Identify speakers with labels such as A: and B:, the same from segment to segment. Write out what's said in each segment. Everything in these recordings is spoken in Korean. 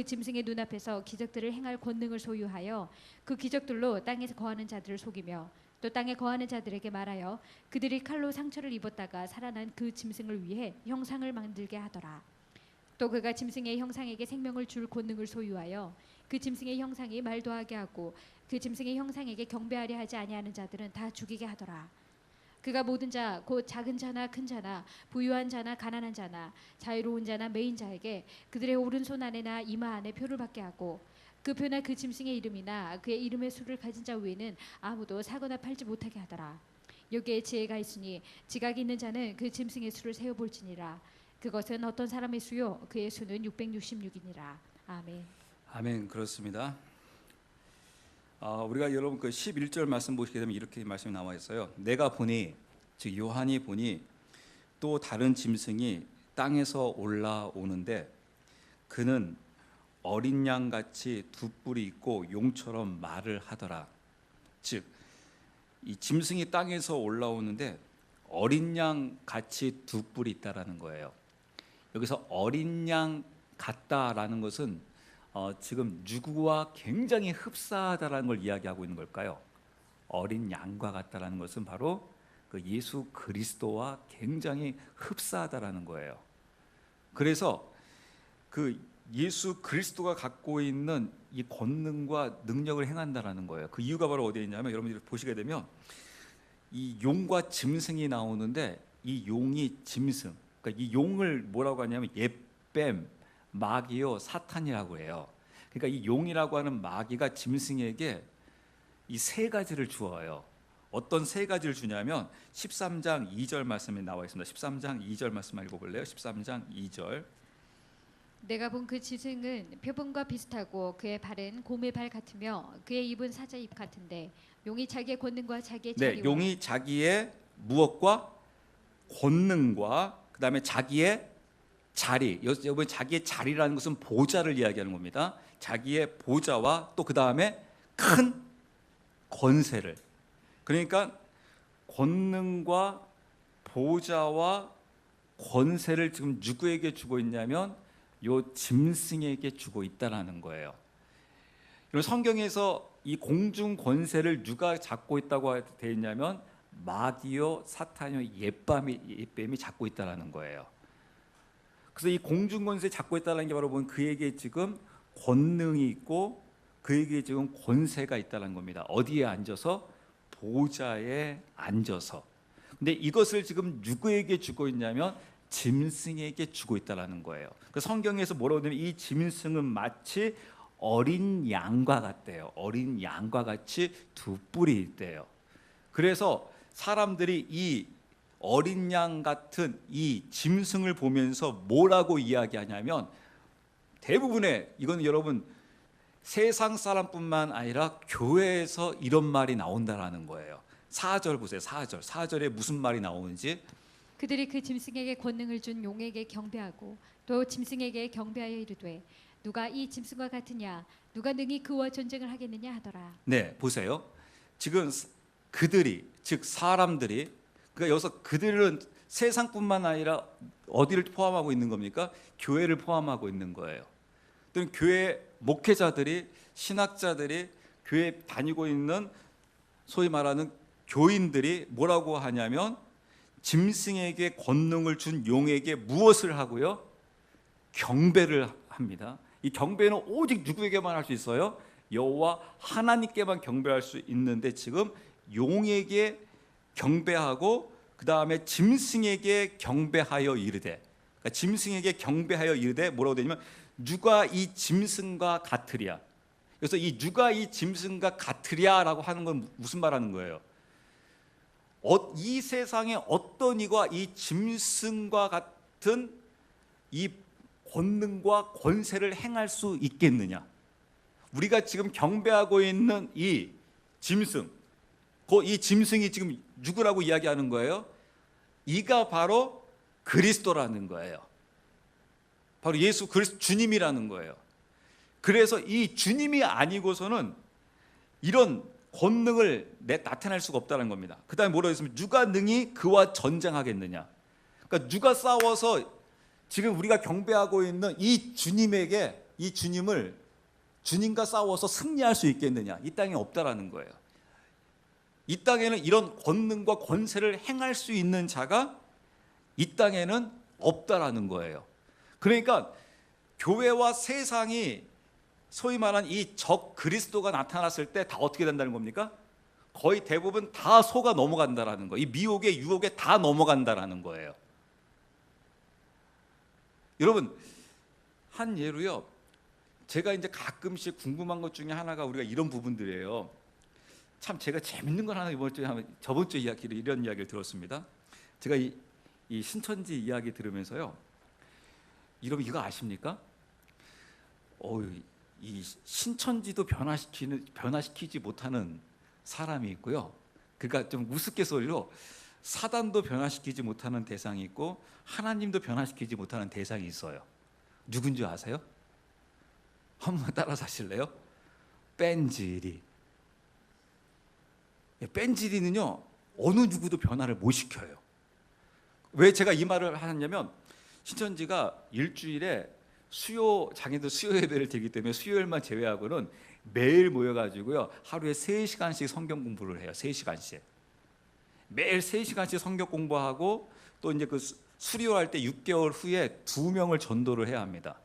A: 짐승의 눈앞에서 기적들을 행할 권능을 소유하여 그 기적들로 땅에서 거하는 자들을 속이며 또 땅에 거하는 자들에게 말하여 그들이 칼로 상처를 입었다가 살아난 그 짐승을 위해 형상을 만들게 하더라. 또 그가 짐승의 형상에게 생명을 줄 권능을 소유하여 그 짐승의 형상이 말도 하게 하고 그 짐승의 형상에게 경배하려 하지 아니하는 자들은 다 죽이게 하더라. 그가 모든 자 곧 작은 자나 큰 자나 부유한 자나 가난한 자나 자유로운 자나 매인 자에게 그들의 오른손 안에나 이마 안에 표를 받게 하고 그 표나 그 짐승의 이름이나 그의 이름의 수를 가진 자 외에는 아무도 사거나 팔지 못하게 하더라. 여기에 지혜가 있으니 지각이 있는 자는 그 짐승의 수를 세어볼지니라. 그것은 어떤 사람의 수요 그의 수는 666이니라. 아멘.
B: 아멘. 그렇습니다. 우리가 여러분 그 11절 말씀 보시게 되면 이렇게 말씀이 나와 있어요. 내가 보니, 즉 요한이 보니 또 다른 짐승이 땅에서 올라오는데 그는 어린 양같이 두 뿔이 있고 용처럼 말을 하더라. 즉 이 짐승이 땅에서 올라오는데 어린 양 같이 두 뿔이 있다라는 거예요. 여기서 어린 양 같다라는 것은 지금 누구와 굉장히 흡사하다라는 걸 이야기하고 있는 걸까요? 어린 양과 같다라는 것은 바로 그 예수 그리스도와 굉장히 흡사하다라는 거예요. 그래서 그 예수 그리스도가 갖고 있는 이 권능과 능력을 행한다라는 거예요. 그 이유가 바로 어디에 있냐면 여러분들이 보시게 되면 이 용과 짐승이 나오는데 이 용이 짐승, 그러니까 이 용을 뭐라고 하냐면 옅뱀, 마귀요 사탄이라고 해요. 그러니까 이 용이라고 하는 마귀가 짐승에게 이 세 가지를 주어요. 어떤 세 가지를 주냐면 13장 2절 말씀에 나와 있습니다. 13장 2절 말씀 읽어볼래요? 13장 2절.
A: 내가 본 그 짐승은 표범과 비슷하고 그의 발은 곰의 발 같으며 그의 입은 사자 입 같은데 용이 자기의 권능과 자기의 자리와
B: 용이 자기의 무엇과 권능과 그 다음에 자기의 자리, 여러분 자기의 자리라는 것은 보좌를 이야기하는 겁니다. 자기의 보좌와 또 그 다음에 큰 권세를, 그러니까 권능과 보좌와 권세를 지금 누구에게 주고 있냐면 요 짐승에게 주고 있다라는 거예요. 성경에서 이 공중 권세를 누가 잡고 있다고 되어 있냐면 마귀요 사탄요 옅뱀이 잡고 있다라는 거예요. 그래서 이 공중 권세 잡고 있다는 게 바로 보면 그에게 지금 권능이 있고 그에게 지금 권세가 있다는 겁니다. 어디에 앉아서? 보좌에 앉아서. 근데 이것을 지금 누구에게 주고 있냐면 짐승에게 주고 있다는 거예요. 그 성경에서 뭐라고 하냐면 이 짐승은 마치 어린 양과 같대요. 어린 양과 같이 두 뿔이 있대요. 그래서 사람들이 이 어린 양 같은 이 짐승을 보면서 뭐라고 이야기하냐면 대부분의 이건 여러분 세상 사람뿐만 아니라 교회에서 이런 말이 나온다라는 거예요. 4절 보세요. 4절에 무슨 말이 나오는지.
A: 그들이 그 짐승에게 권능을 준 용에게 경배하고 또 짐승에게 경배하여 이르되 누가 이 짐승과 같으냐 누가 능히 그와 전쟁을 하겠느냐 하더라.
B: 네, 보세요. 지금 그들이 즉 사람들이, 그러니까 여기서 그들은 세상뿐만 아니라 어디를 포함하고 있는 겁니까? 교회를 포함하고 있는 거예요. 또는 교회 목회자들이, 신학자들이, 교회 다니고 있는 소위 말하는 교인들이 뭐라고 하냐면 짐승에게 권능을 준 용에게 무엇을 하고요? 경배를 합니다. 이 경배는 오직 누구에게만 할 수 있어요? 여호와 하나님께만 경배할 수 있는데 지금 용에게 경배하고 그 다음에 짐승에게 경배하여 이르되, 그러니까 짐승에게 경배하여 이르되 뭐라고 되냐면 누가 이 짐승과 같으랴. 그래서 이 누가 이 짐승과 같으랴라고 하는 건 무슨 말하는 거예요? 이 세상에 어떤 이가 이 짐승과 같은 이 권능과 권세를 행할 수 있겠느냐? 우리가 지금 경배하고 있는 이 짐승, 이 짐승이 지금 누구라고 이야기하는 거예요? 이가 바로 그리스도라는 거예요. 바로 예수 그리스도 주님이라는 거예요. 그래서 이 주님이 아니고서는 이런 권능을 나타낼 수가 없다는 겁니다. 그 다음에 뭐라고 했으면 누가 능히 그와 전쟁하겠느냐. 그러니까 누가 싸워서 지금 우리가 경배하고 있는 이 주님에게 이 주님과 싸워서 승리할 수 있겠느냐? 이 땅에 없다라는 거예요. 이 땅에는 이런 권능과 권세를 행할 수 있는 자가 이 땅에는 없다라는 거예요. 그러니까 교회와 세상이 소위 말한 이 적 그리스도가 나타났을 때 다 어떻게 된다는 겁니까? 거의 대부분 다 속아 넘어간다라는 거예요. 이 미혹에 유혹에 다 넘어간다라는 거예요. 여러분, 한 예로요. 제가 이제 가끔씩 궁금한 것 중에 하나가 우리가 이런 부분들이에요. 참 제가 재밌는 걸 하나 저번 주 이야기를 이런 이야기를 들었습니다. 제가 이 신천지 이야기 들으면서요. 여러분 이거 아십니까? 이 신천지도 변화시키지 못하는 사람이 있고요. 그러니까 좀 우스갯소리로 사단도 변화시키지 못하는 대상이 있고 하나님도 변화시키지 못하는 대상이 있어요. 누군지 아세요? 한번 따라서 하실래요? 뺀질이. 뺀질이는요 어느 누구도 변화를 못 시켜요. 왜 제가 이 말을 하냐면 신천지가 일주일에 자기들 수요 예배를 드리기 때문에 수요일만 제외하고는 매일 모여가지고요 하루에 3시간씩 성경 공부를 해요. 3시간씩 매일 3시간씩 성경 공부하고 또 이제 그 수료할 때 6개월 후에 2명을 전도를 해야 합니다.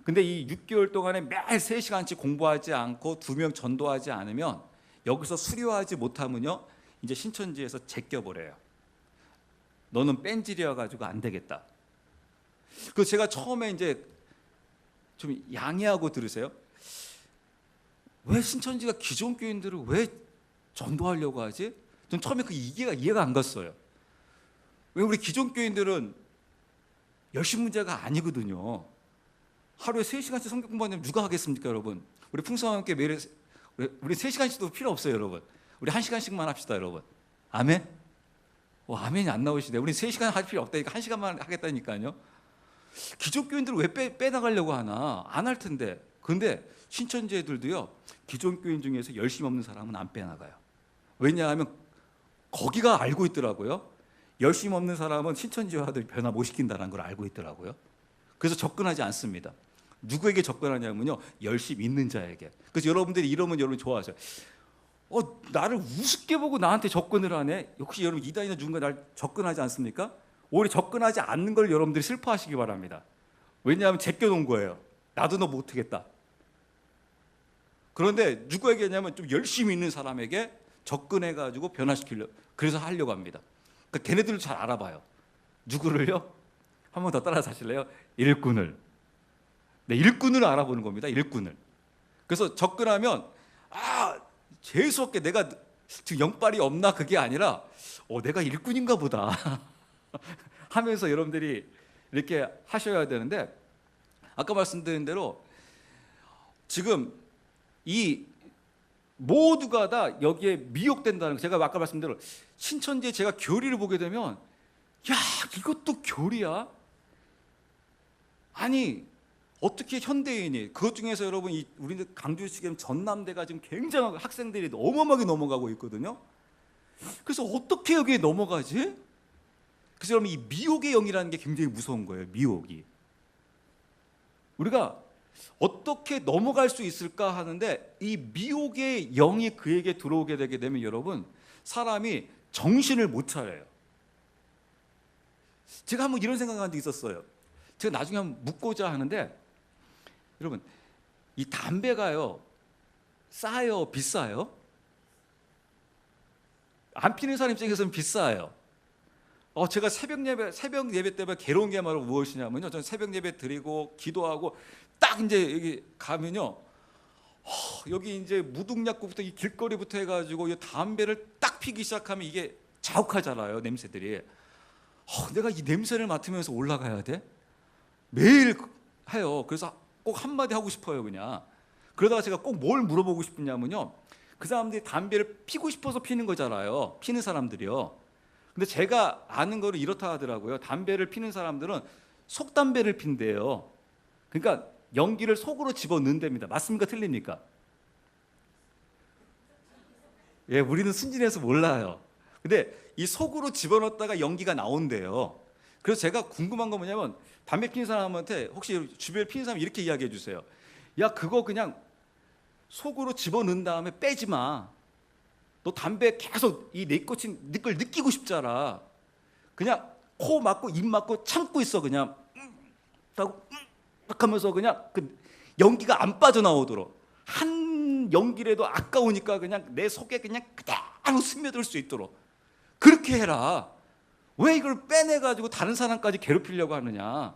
B: 근데 이 6개월 동안에 매일 3시간씩 공부하지 않고 2명 전도하지 않으면 여기서 수료하지 못하면요 이제 신천지에서 제껴버려요. 너는 뺀질이어 가지고 안 되겠다. 그 제가 처음에 이제 좀 양해하고 들으세요. 왜 신천지가 기존 교인들을 왜 전도하려고 하지? 전 처음에 그 이해가 안 갔어요. 왜 우리 기존 교인들은 열심 문제가 아니거든요. 하루에 3시간씩 성경 공부하면 누가 하겠습니까, 여러분? 우리 풍성함께 매일 우리 3시간씩도 필요 없어요, 여러분. 우리 1시간씩만 합시다, 여러분. 아멘? 아멘이 안 나오시네. 우리 3시간 할 필요 없다니까 1시간만 하겠다니까요. 기존 교인들을 왜 빼나가려고 하나? 안 할 텐데. 그런데 신천지 애들도요. 기존 교인 중에서 열심히 없는 사람은 안 빼나가요. 왜냐하면 거기가 알고 있더라고요. 열심히 없는 사람은 신천지와도 변화 못 시킨다는 걸 알고 있더라고요. 그래서 접근하지 않습니다. 누구에게 접근하냐면요. 열심히 있는 자에게. 그래서 여러분들이 이러면 여러분 좋아하세요. 나를 우습게 보고 나한테 접근을 하네. 혹시 여러분 이단이나 누군가 날 접근하지 않습니까? 오히려 접근하지 않는 걸 여러분들이 슬퍼하시기 바랍니다. 왜냐하면 제껴놓은 거예요. 나도 너 못하겠다. 그런데 누구에게 하냐면 좀 열심히 있는 사람에게 접근해가지고 변화시키려고 그래서 하려고 합니다. 그러니까 걔네들을 잘 알아봐요. 누구를요? 한 번 더 따라서 하실래요? 일꾼을. 네, 일꾼을 알아보는 겁니다. 일꾼을. 그래서 접근하면 재수없게 내가 지금 영빨이 없나 그게 아니라 내가 일꾼인가 보다 하면서 여러분들이 이렇게 하셔야 되는데 아까 말씀드린 대로 지금 이 모두가 다 여기에 미혹된다는 거. 제가 아까 말씀드린 대로 신천지에 제가 교리를 보게 되면 이것도 교리야? 아니 어떻게 현대인이 그것 중에서 여러분 우리는 강조시키면 전남대가 지금 굉장히 학생들이 어마어마하게 넘어가고 있거든요. 그래서 어떻게 여기에 넘어가지? 그래서 여러분 이 미혹의 영이라는 게 굉장히 무서운 거예요. 미혹이. 우리가 어떻게 넘어갈 수 있을까 하는데 이 미혹의 영이 그에게 들어오게 되게 되면 여러분 사람이 정신을 못 차려요. 제가 한번 이런 생각한 적 있었어요. 제가 나중에 한번 묻고자 하는데 여러분 이 담배가요 싸요 비싸요? 안 피는 사람 입장에서는 비싸요. 제가 새벽 예배 때문에 괴로운 게 바로 무엇이냐면요. 저는 새벽 예배 드리고 기도하고 딱 이제 여기 가면요. 여기 이제 무등약국부터 이 길거리부터 해가지고 이 담배를 딱 피기 시작하면 이게 자욱하잖아요. 냄새들이. 내가 이 냄새를 맡으면서 올라가야 돼? 매일 해요. 그래서 꼭 한마디 하고 싶어요, 그냥. 그러다가 제가 꼭 뭘 물어보고 싶냐면요. 그 사람들이 담배를 피고 싶어서 피는 거잖아요. 피는 사람들이요. 근데 제가 아는 거는 이렇다 하더라고요. 담배를 피는 사람들은 속담배를 핀대요. 그러니까 연기를 속으로 집어넣는답니다. 맞습니까? 틀립니까? 우리는 순진해서 몰라요. 근데 이 속으로 집어넣었다가 연기가 나온대요. 그래서 제가 궁금한 건 뭐냐면 담배 피는 사람한테 혹시 주변에 피는 사람 이렇게 이야기해 주세요. 야 그거 그냥 속으로 집어넣은 다음에 빼지 마. 너 담배 계속 이 니코틴 걸 느끼고 싶잖아. 그냥 코 막고 입 막고 참고 있어 그냥 하고 하면서 그냥 그 연기가 안 빠져나오도록 한 연기라도 아까우니까 그냥 내 속에 그냥 그대로 스며들 수 있도록 그렇게 해라. 왜 이걸 빼내가지고 다른 사람까지 괴롭히려고 하느냐.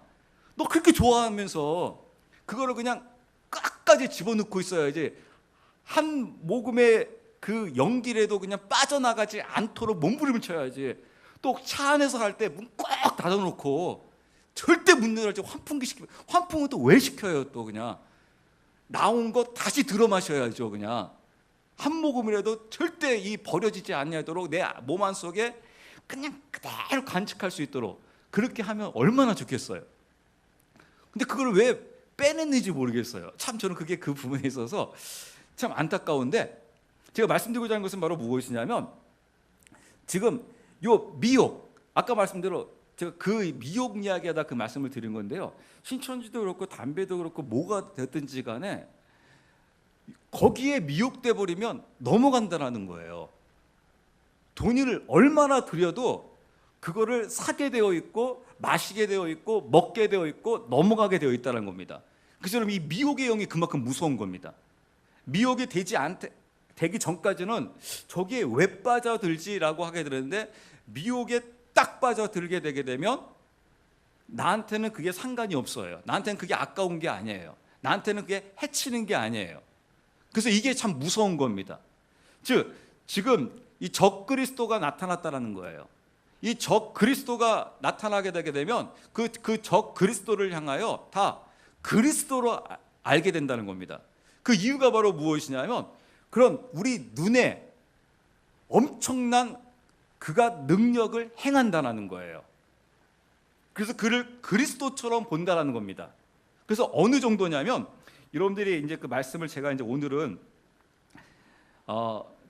B: 너 그렇게 좋아하면서 그거를 그냥 끝까지 집어넣고 있어야지. 한 모금의 그 연기라도 그냥 빠져나가지 않도록 몸부림을 쳐야지. 또 차 안에서 할 때 문 꼭 닫아놓고 절대 문 열지 환풍기 시키면 환풍은 또 왜 시켜요? 또 그냥 나온 거 다시 들어 마셔야죠. 그냥 한 모금이라도 절대 이 버려지지 않도록 내 몸 안 속에 그냥 그대로 간직할 수 있도록 그렇게 하면 얼마나 좋겠어요. 근데 그걸 왜 빼냈는지 모르겠어요. 참 저는 그게 그 부분에 있어서 참 안타까운데 제가 말씀드리고자 하는 것은 바로 무엇이냐면 지금 요 미혹 아까 말씀대로 제가 그 미혹 이야기하다 그 말씀을 드린 건데요. 신천지도 그렇고 담배도 그렇고 뭐가 됐든지 간에 거기에 미혹돼 버리면 넘어간다라는 거예요. 돈을 얼마나 들여도 그거를 사게 되어 있고 마시게 되어 있고 먹게 되어 있고 넘어가게 되어 있다는 겁니다. 그래서 이 미혹의 영이 그만큼 무서운 겁니다. 미혹이 되기 전까지는 저기에 왜 빠져들지라고 하게 되는데 미혹에 딱 빠져들게 되게 되면 나한테는 그게 상관이 없어요. 나한테는 그게 아까운 게 아니에요. 나한테는 그게 해치는 게 아니에요. 그래서 이게 참 무서운 겁니다. 즉 지금 이 적그리스도가 나타났다라는 거예요. 이 적그리스도가 나타나게 되게 되면 그 적그리스도를 향하여 다 그리스도로 알게 된다는 겁니다. 그 이유가 바로 무엇이냐면 그런 우리 눈에 엄청난 그가 능력을 행한다는 거예요. 그래서 그를 그리스도처럼 본다라는 겁니다. 그래서 어느 정도냐면 여러분들이 이제 그 말씀을 제가 이제 오늘은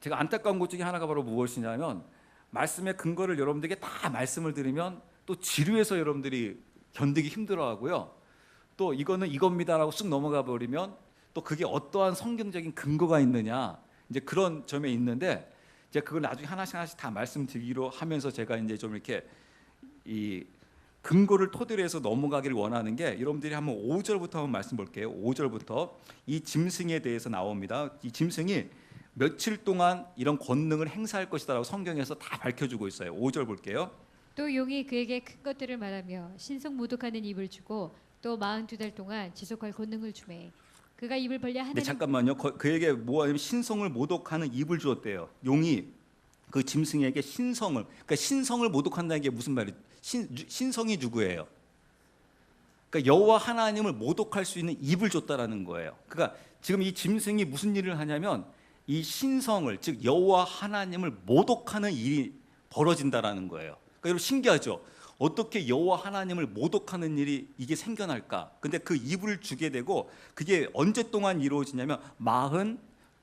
B: 제가 안타까운 것 중에 하나가 바로 무엇이냐면 말씀의 근거를 여러분들에게 다 말씀을 드리면 또 지루해서 여러분들이 견디기 힘들어하고요. 또 이거는 이겁니다라고 쑥 넘어가 버리면 또 그게 어떠한 성경적인 근거가 있느냐 이제 그런 점에 있는데 이제 그걸 나중에 하나씩 다 말씀드리기로 하면서 제가 이제 좀 이렇게 이 근거를 토대로 해서 넘어가기를 원하는 게 여러분들이 한번 5절부터 한번 말씀 볼게요. 5절부터 이 짐승에 대해서 나옵니다. 이 짐승이 며칠 동안 이런 권능을 행사할 것이다라고 성경에서 다 밝혀주고 있어요. 5절 볼게요.
A: 또 용이 그에게 큰 것들을 말하며 신성 모독하는 입을 주고 또 42달 동안 지속할 권능을 주매 그가 입을 벌려 하나님.
B: 네 잠깐만요. 그에게 뭐하냐면 신성을 모독하는 입을 주었대요. 용이 그 짐승에게 신성을 그러니까 신성을 모독한다는 게 무슨 말이에요? 신성이 누구예요? 그러니까 여호와 하나님을 모독할 수 있는 입을 줬다라는 거예요. 그러니까 지금 이 짐승이 무슨 일을 하냐면 이 신성을 즉 여호와 하나님을 모독하는 일이 벌어진다라는 거예요. 그러니까 여러분 신기하죠? 어떻게 여호와 하나님을 모독하는 일이 이게 생겨날까? 근데 그 입을 주게 되고 그게 언제 동안 이루어지냐면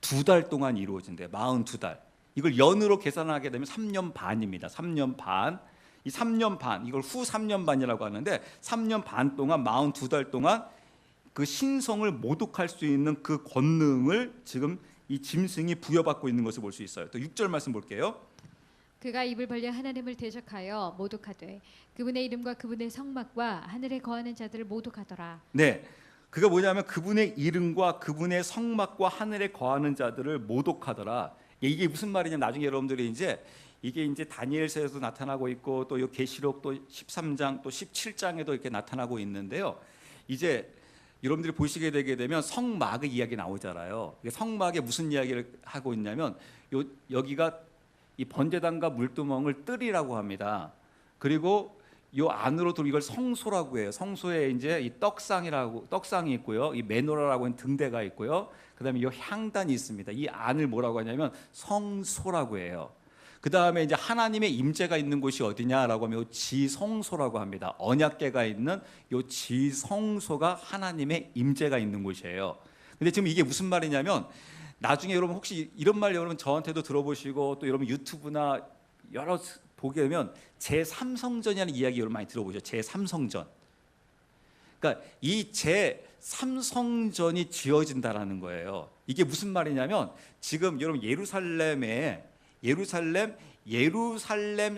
B: 42달 동안 이루어진대요. 42달. 이걸 연으로 계산하게 되면 3년 반입니다. 3년 반. 이 3년 반 이걸 후 3년 반이라고 하는데 3년 반 동안 42달 동안 그 신성을 모독할 수 있는 그 권능을 지금 이 짐승이 부여받고 있는 것을 볼 수 있어요. 또 6절 말씀 볼게요.
A: 그가 입을 벌려 하나님을 대적하여 모독하되 그분의 이름과 그분의 성막과 하늘에 거하는 자들을 모독하더라.
B: 네, 그가 뭐냐면 그분의 이름과 그분의 성막과 하늘에 거하는 자들을 모독하더라. 이게 무슨 말이냐면 나중에 여러분들이 이게 이제 다니엘서에도 나타나고 있고 또 이 계시록 또 13장 또 17장에도 이렇게 나타나고 있는데요. 이제 여러분들이 보시게 되게 되면 성막의 이야기 나오잖아요. 성막에 무슨 이야기를 하고 있냐면 여기가 이 번제단과 물두멍을 뜰이라고 합니다. 그리고 요 안으로 들어 이걸 성소라고 해요. 성소에 이제 이 떡상이 있고요. 이 메노라라고 하는 등대가 있고요. 그다음에 이 향단이 있습니다. 이 안을 뭐라고 하냐면 성소라고 해요. 그 다음에 이제 하나님의 임재가 있는 곳이 어디냐라고 하면 지성소라고 합니다. 언약궤가 있는 요 지성소가 하나님의 임재가 있는 곳이에요. 근데 지금 이게 무슨 말이냐면 나중에 여러분 혹시 이런 말 여러분 저한테도 들어보시고 또 여러분 유튜브나 여러 보게 되면 제3성전이라는 이야기 여러분 많이 들어보죠. 제3성전. 그러니까 이 제3성전이 지어진다라는 거예요. 이게 무슨 말이냐면 지금 여러분 예루살렘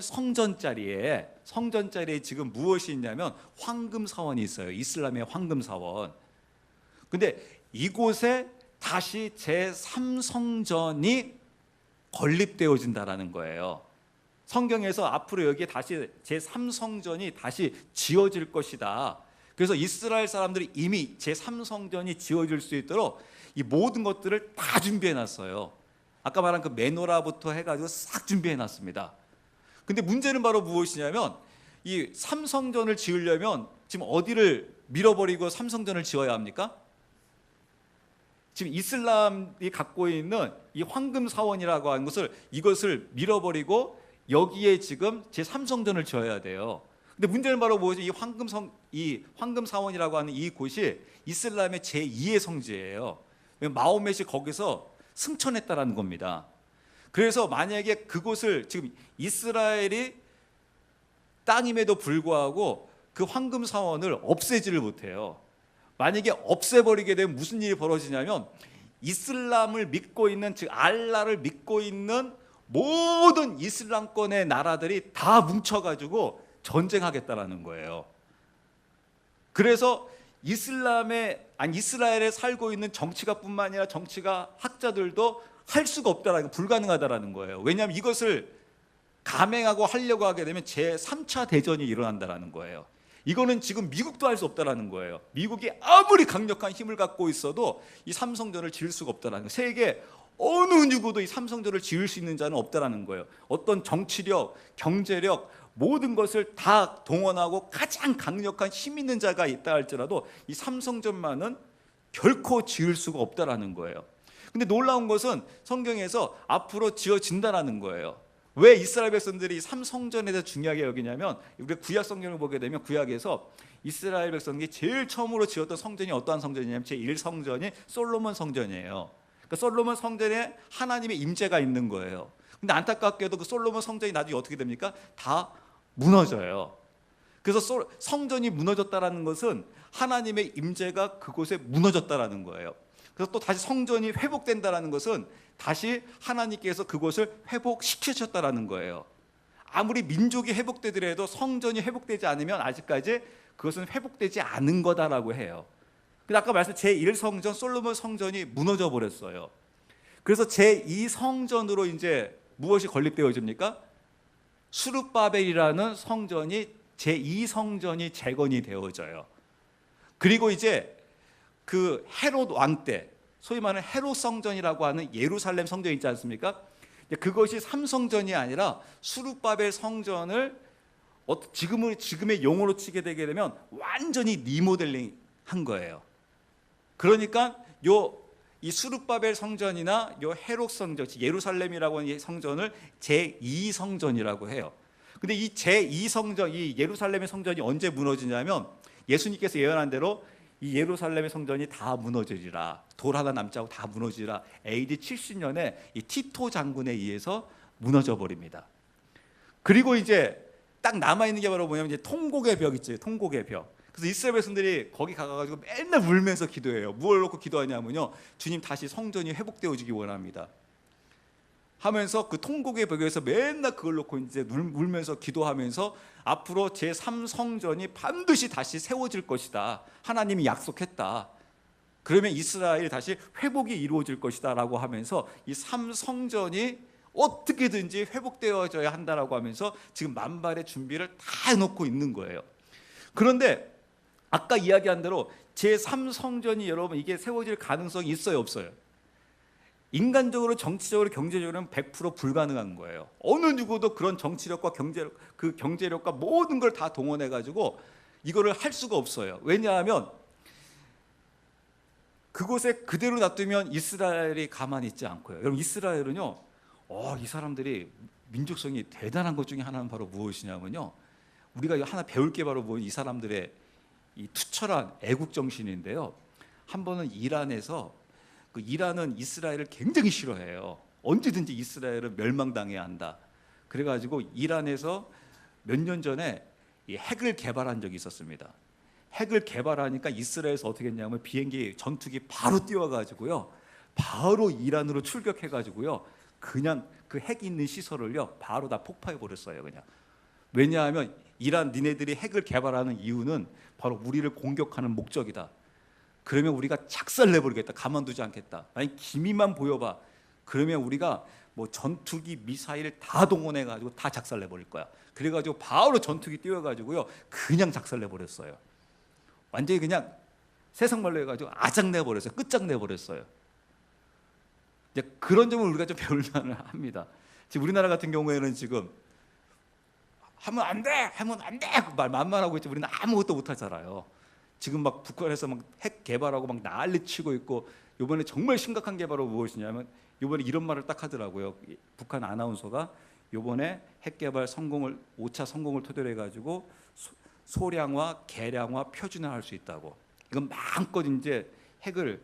B: 성전자리에 지금 무엇이 있냐면 황금 사원이 있어요. 이슬람의 황금 사원. 근데 이곳에 다시 제3성전이 건립되어진다라는 거예요. 성경에서 앞으로 여기에 다시 제3성전이 다시 지어질 것이다. 그래서 이스라엘 사람들이 이미 제3성전이 지어질 수 있도록 이 모든 것들을 다 준비해 놨어요. 아까 말한 그 메노라부터 해가지고 싹 준비해 놨습니다. 근데 문제는 바로 무엇이냐면 이 3성전을 지으려면 지금 어디를 밀어버리고 3성전을 지어야 합니까? 지금 이슬람이 갖고 있는 이 황금 사원이라고 하는 이것을 밀어버리고 여기에 지금 제3성전을 지어야 돼요. 근데 문제는 바로 뭐죠? 이 황금 사원이라고 하는 이 곳이 이슬람의 제2의 성지예요. 마호멧이 거기서 승천했다라는 겁니다. 그래서 만약에 그곳을 지금 이스라엘이 땅임에도 불구하고 그 황금 사원을 없애지를 못해요. 만약에 없애버리게 되면 무슨 일이 벌어지냐면 이슬람을 믿고 있는, 즉 알라를 믿고 있는 모든 이슬람권의 나라들이 다 뭉쳐가지고 전쟁하겠다라는 거예요. 그래서 이스라엘에 살고 있는 정치가뿐만 아니라 정치가 학자들도 할 수가 없다라는, 불가능하다라는 거예요. 왜냐하면 이것을 감행하고 하려고 하게 되면 제3차 대전이 일어난다라는 거예요. 이거는 지금 미국도 할 수 없다라는 거예요. 미국이 아무리 강력한 힘을 갖고 있어도 이 삼성전을 지을 수가 없다라는 거예요. 세계 어느 누구도 이 삼성전을 지을 수 있는 자는 없다라는 거예요. 어떤 정치력, 경제력 모든 것을 다 동원하고 가장 강력한 힘 있는 자가 있다 할지라도 이 삼성전만은 결코 지을 수가 없다라는 거예요. 근데 놀라운 것은 성경에서 앞으로 지어진다라는 거예요. 왜 이스라엘 백성들이 삼성전에 대해서 중요하게 여기냐면, 우리가 구약 성경을 보게 되면 구약에서 이스라엘 백성이 제일 처음으로 지었던 성전이 어떠한 성전이냐면 제1성전이 솔로몬 성전이에요. 그러니까 솔로몬 성전에 하나님의 임재가 있는 거예요. 근데 안타깝게도 그 솔로몬 성전이 나중에 어떻게 됩니까? 다 무너져요. 그래서 성전이 무너졌다라는 것은 하나님의 임재가 그곳에 무너졌다라는 거예요. 그래서 또 다시 성전이 회복된다라는 것은 다시 하나님께서 그곳을 회복시키셨다라는 거예요. 아무리 민족이 회복되더라도 성전이 회복되지 않으면 아직까지 그것은 회복되지 않은 거다라고 해요. 근데 아까 말씀 제1성전 솔로몬 성전이 무너져 버렸어요. 그래서 제2성전으로 이제 무엇이 건립되어집니까? 수르바벨이라는 성전이 제2성전이 재건이 되어져요. 그리고 이제 그 헤롯 왕 때 소위 말하는 헤롯 성전이라고 하는 예루살렘 성전 있지 않습니까? 그것이 삼성전이 아니라 수르바벨 성전을 지금의 용어로 치게 되게 되면 완전히 리모델링 한 거예요. 그러니까 이 수르바벨 성전이나 요 헤롯 성전, 예루살렘이라고 하는 이 성전을 제2성전이라고 해요. 근데 이 제2성전, 이 예루살렘의 성전이 언제 무너지냐면 예수님께서 예언한 대로 이 예루살렘의 성전이 다 무너지리라, 돌 하나 남지 않고 다 무너지리라, AD 70년에 이 티토 장군에 의해서 무너져 버립니다. 그리고 이제 딱 남아 있는 게 바로 뭐냐면 이제 통곡의 벽 있죠, 통곡의 벽. 그래서 이스라엘 백성들이 거기 가가지고 맨날 울면서 기도해요. 무엇을 놓고 기도하냐면요, 주님 다시 성전이 회복되어지기 원합니다 하면서 그 통곡의 벽에서 맨날 그걸 놓고 이제 울면서 기도하면서 앞으로 제3성전이 반드시 다시 세워질 것이다, 하나님이 약속했다, 그러면 이스라엘이 다시 회복이 이루어질 것이다 라고 하면서 이 3성전이 어떻게든지 회복되어져야 한다라고 하면서 지금 만발의 준비를 다 해놓고 있는 거예요. 그런데 아까 이야기한 대로 제3성전이 여러분 이게 세워질 가능성이 있어요, 없어요? 인간적으로, 정치적으로, 경제적으로는 100% 불가능한 거예요. 어느 누구도 그런 정치력과 경제력과 모든 걸 다 동원해 가지고 이거를 할 수가 없어요. 왜냐하면 그곳에 그대로 놔두면 이스라엘이 가만히 있지 않고요. 여러분, 이스라엘은요, 이 사람들이 민족성이 대단한 것 중에 하나는 바로 무엇이냐면요, 우리가 하나 배울 게 바로 이 사람들의 이 투철한 애국 정신인데요. 한 번은 이란에서, 이란은 이스라엘을 굉장히 싫어해요. 언제든지 이스라엘을 멸망당해야 한다. 그래가지고 이란에서 몇 년 전에 이 핵을 개발한 적이 있었습니다. 핵을 개발하니까 이스라엘에서 어떻게 했냐면 비행기 전투기 바로 띄워가지고요, 바로 이란으로 출격해가지고요, 그냥 그 핵 있는 시설을요 바로 다 폭파해 버렸어요. 그냥. 왜냐하면 이란 니네들이 핵을 개발하는 이유는 바로 우리를 공격하는 목적이다. 그러면 우리가 작살내버리겠다. 가만두지 않겠다. 만약 기미만 보여봐. 그러면 우리가 뭐 전투기, 미사일 다 동원해가지고 다 작살내버릴 거야. 그래가지고 바로 전투기 띄워가지고요 그냥 작살내버렸어요. 완전히 그냥 세상 말로 해가지고 아작내버렸어요. 끝장내버렸어요. 이제 그런 점을 우리가 좀 배울만을 합니다. 지금 우리나라 같은 경우에는 지금 하면 안 돼, 하면 안 돼, 말만 하고 있지 우리는 아무것도 못 하잖아요. 지금 막 북한에서 막 핵 개발하고 막 난리치고 있고, 이번에 정말 심각한 개발은 무엇이냐면 이번에 이런 말을 딱 하더라고요. 북한 아나운서가 이번에 핵 개발 성공을 5차 성공을 토대로 해가지고 소량화, 개량화, 표준화할 수 있다고. 이건 마음껏 이제 핵을